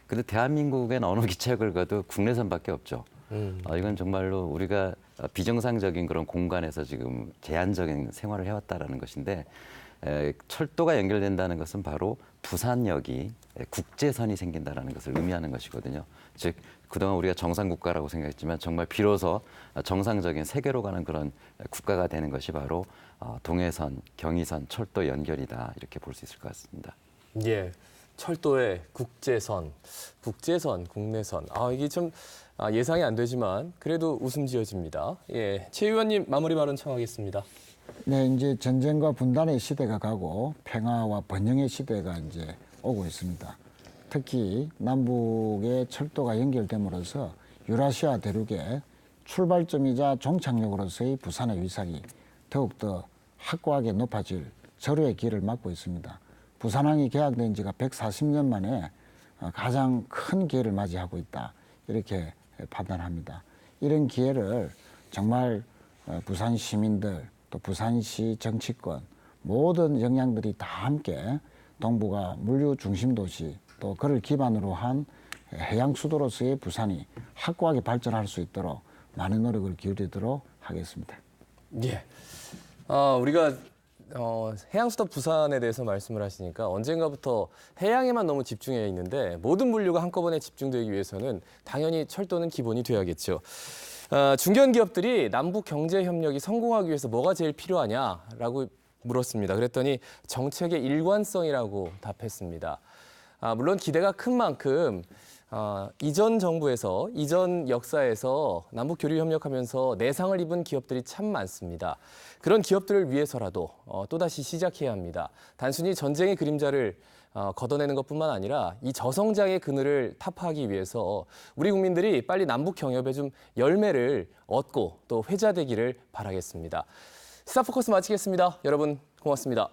근데 대한민국엔 어느 기차역을 가도 국내선밖에 없죠. 이건 정말로 우리가 비정상적인 그런 공간에서 지금 제한적인 생활을 해왔다라는 것인데 철도가 연결된다는 것은 바로 부산역이 국제선이 생긴다라는 것을 의미하는 것이거든요. 즉 그동안 우리가 정상국가라고 생각했지만 정말 비로소 정상적인 세계로 가는 그런 국가가 되는 것이 바로 동해선, 경의선, 철도 연결이다 이렇게 볼 수 있을 것 같습니다. 예. 철도의 국제선, 국내선. 이게 좀 예상이 안 되지만 그래도 웃음 지어집니다. 예. 최 의원님 마무리 발언 청하겠습니다. 네, 이제 전쟁과 분단의 시대가 가고 평화와 번영의 시대가 이제 오고 있습니다. 특히 남북의 철도가 연결됨으로써 유라시아 대륙에 출발점이자 종착역으로서의 부산의 위상이 더욱더 확고하게 높아질 절호의 길을 막고 있습니다. 부산항이 개항된 지가 140년 만에 가장 큰 기회를 맞이하고 있다. 이렇게 판단합니다. 이런 기회를 정말 부산 시민들 또 부산시 정치권 모든 역량들이 다 함께 동부가 물류 중심 도시 또 그를 기반으로 한 해양 수도로서의 부산이 확고하게 발전할 수 있도록 많은 노력을 기울이도록 하겠습니다. 예. 우리가 해양수도 부산에 대해서 말씀을 하시니까 언젠가부터 해양에만 너무 집중해 있는데 모든 물류가 한꺼번에 집중되기 위해서는 당연히 철도는 기본이 돼야겠죠. 중견 기업들이 남북 경제 협력이 성공하기 위해서 뭐가 제일 필요하냐라고 물었습니다. 그랬더니 정책의 일관성이라고 답했습니다. 물론 기대가 큰 만큼 이전 정부에서, 이전 역사에서 남북 교류 협력하면서 내상을 입은 기업들이 참 많습니다. 그런 기업들을 위해서라도 또다시 시작해야 합니다. 단순히 전쟁의 그림자를 걷어내는 것뿐만 아니라 이 저성장의 그늘을 타파하기 위해서 우리 국민들이 빨리 남북 경협의 좀 열매를 얻고 또 회자되기를 바라겠습니다. 시사포커스 마치겠습니다. 여러분 고맙습니다.